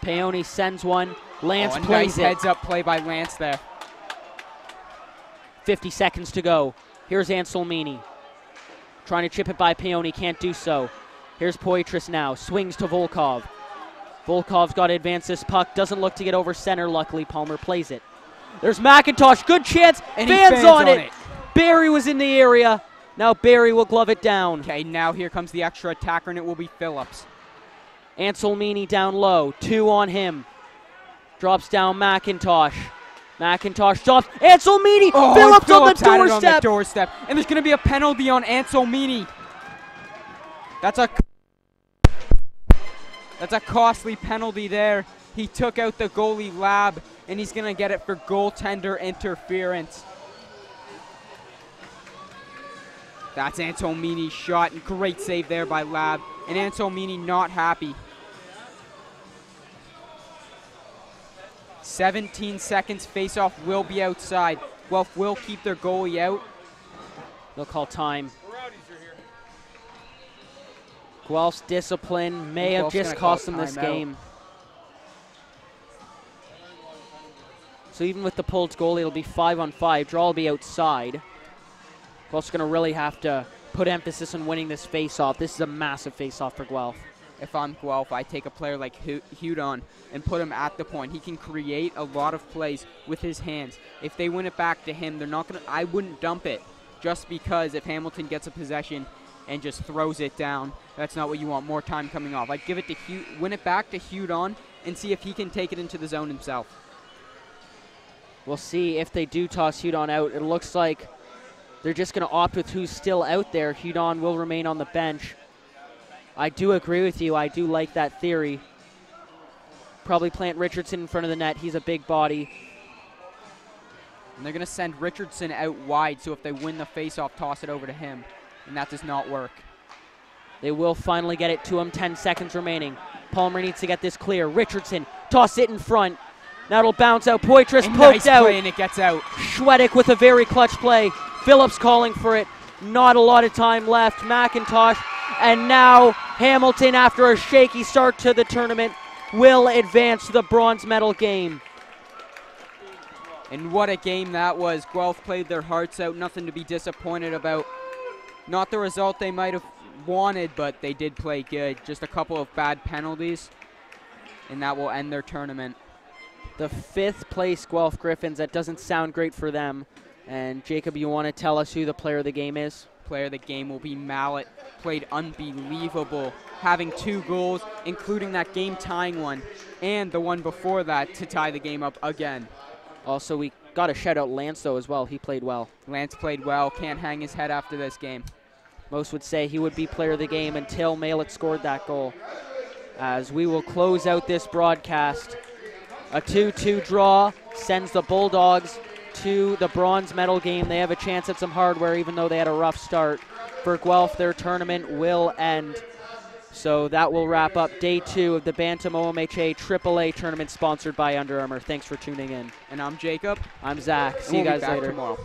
Peony sends one. Lance Nice plays it. heads-up play by Lance there. 50 seconds to go. Here's Anselmini. Trying to chip it by Peony, can't do so. Here's Poitras now. Swings to Volkov. Volkov's got to advance this puck. Doesn't look to get over center. Luckily, Palmer plays it. There's McIntosh. Good chance. And he fans on it. it. Barry was in the area. Now Barry will glove it down. Okay, now here comes the extra attacker, and it will be Phillips. Anselmini down low. 2 on him. Drops down McIntosh. McIntosh stops. Anselmini. Phillips on the had it on the doorstep. doorstep. And there's going to be a penalty on Anselmini. That's a costly penalty there. He took out the goalie Lab, and he's going to get it for goaltender interference. That's Anselmini's shot, and great save there by Lab. And Anselmini not happy. 17 seconds, face-off will be outside. Guelph will keep their goalie out. They'll call time. Guelph's discipline may have Guelph's just gonna call cost them this timeout. game. So even with the pulled goalie, it'll be 5-on-5. Draw will be outside. Guelph's going to really have to put emphasis on winning this face-off. This is a massive face-off for Guelph. If I'm Guelph, I take a player like Hudon and put him at the point. He can create a lot of plays with his hands. If they win it back to him, they're not going to. I wouldn't dump it just because if Hamilton gets a possession and just throws it down, that's not what you want. More time coming off. I'd give it to win it back to Hudon and see if he can take it into the zone himself. We'll see if they do toss Hudon out. It looks like they're just going to opt with who's still out there. Hudon will remain on the bench. I do agree with you. I do like that theory. Probably plant Richardson in front of the net. He's a big body. And they're going to send Richardson out wide, so if they win the faceoff, toss it over to him. And that does not work. They will finally get it to him. 10 seconds remaining. Palmer needs to get this clear. Richardson, toss it in front. Now it'll bounce out. Poitras poked nice out. play, and it gets out. Schwedick with a very clutch play. Phillips calling for it. Not a lot of time left. McIntosh. And now Hamilton, after a shaky start to the tournament, will advance to the bronze medal game. And what a game that was. Guelph played their hearts out. Nothing to be disappointed about. Not the result they might have wanted, but they did play good. Just a couple of bad penalties. and that will end their tournament. The 5th place Guelph Gryphons. That doesn't sound great for them. And Jacob, you want to tell us who the player of the game is? Player of the game will be Mallet. Played unbelievable, having 2 goals, including that game-tying one, and the one before that to tie the game up again. Also, we got to shout out Lance, though, as well. He played well. Lance played well, can't hang his head after this game. Most would say he would be player of the game until Mallet scored that goal. As we will close out this broadcast, a 2-2 draw sends the Bulldogs to the bronze medal game. They have a chance at some hardware, even though they had a rough start. For Guelph, their tournament will end. So that will wrap up day 2 of the Bantam OMHA AAA tournament sponsored by Under Armour. Thanks for tuning in. And I'm Jacob. I'm Zach. See you We'll guys be back later. tomorrow.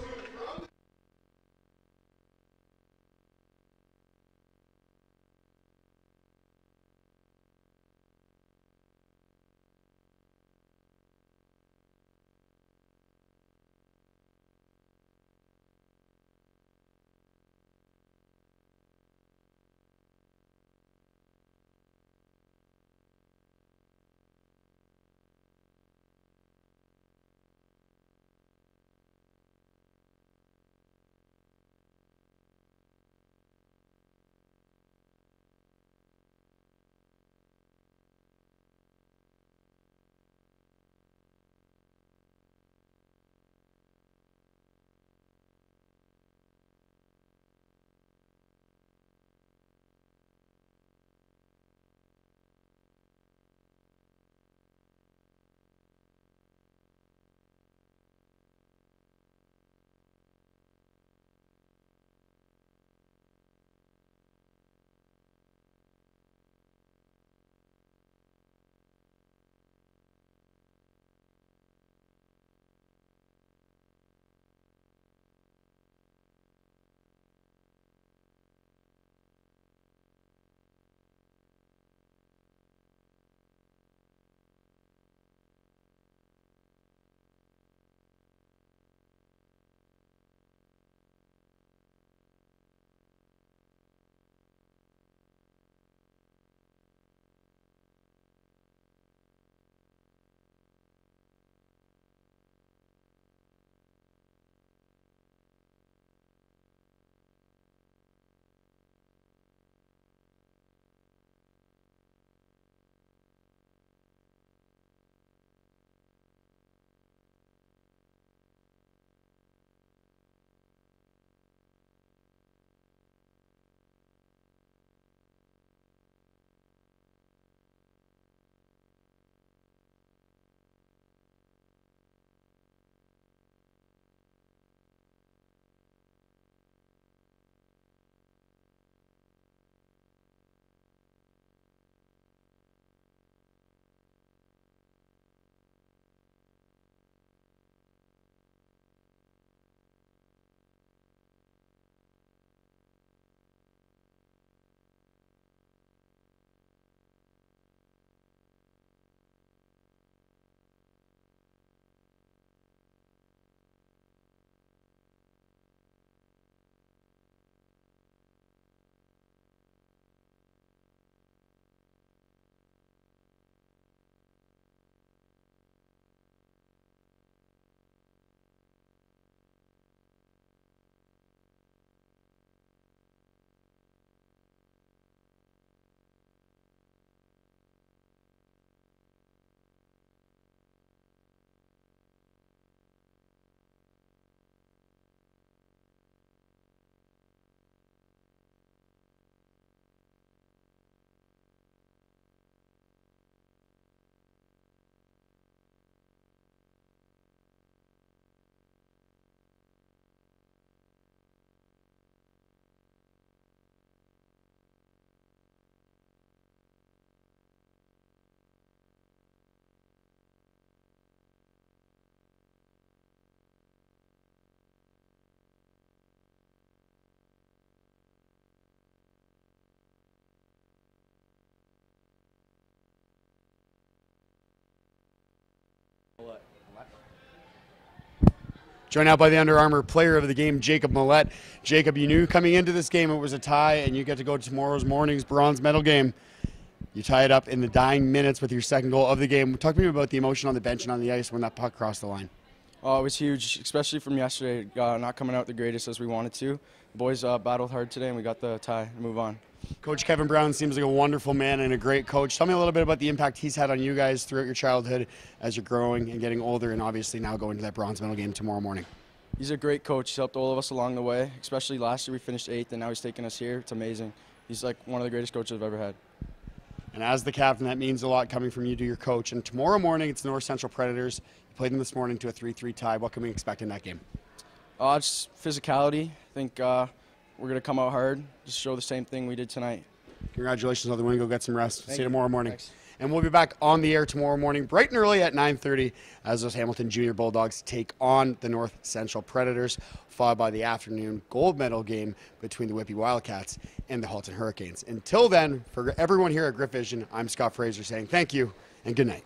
Joined out by the Under Armour player of the game, Jacob Millette. Jacob, you knew coming into this game it was a tie, and you get to go to tomorrow's morning's bronze medal game. You tie it up in the dying minutes with your second goal of the game. Talk to me about the emotion on the bench and on the ice when that puck crossed the line. Oh, it was huge, especially from yesterday, not coming out the greatest as we wanted to. The boys battled hard today, and we got the tie to move on. Coach Kevin Brown seems like a wonderful man and a great coach. Tell me a little bit about the impact he's had on you guys throughout your childhood as you're growing and getting older, and obviously now going to that bronze medal game tomorrow morning. He's a great coach. He's helped all of us along the way, especially last year we finished 8th, and now he's taking us here. It's amazing. He's like one of the greatest coaches I've ever had. And as the captain, that means a lot coming from you to your coach. And tomorrow morning, it's the North Central Predators. You played them this morning to a 3-3 tie. What can we expect in that game? Just physicality. I think we're going to come out hard, just show the same thing we did tonight. Congratulations on the win. Go get some rest. See you you. tomorrow morning. Thanks. And we'll be back on the air tomorrow morning, bright and early at 9:30, as those Hamilton Junior Bulldogs take on the North Central Predators, followed by the afternoon gold medal game between the Whitby Wildcats and the Halton Hurricanes. Until then, for everyone here at Gryphvision, I'm Scott Fraser saying thank you and good night.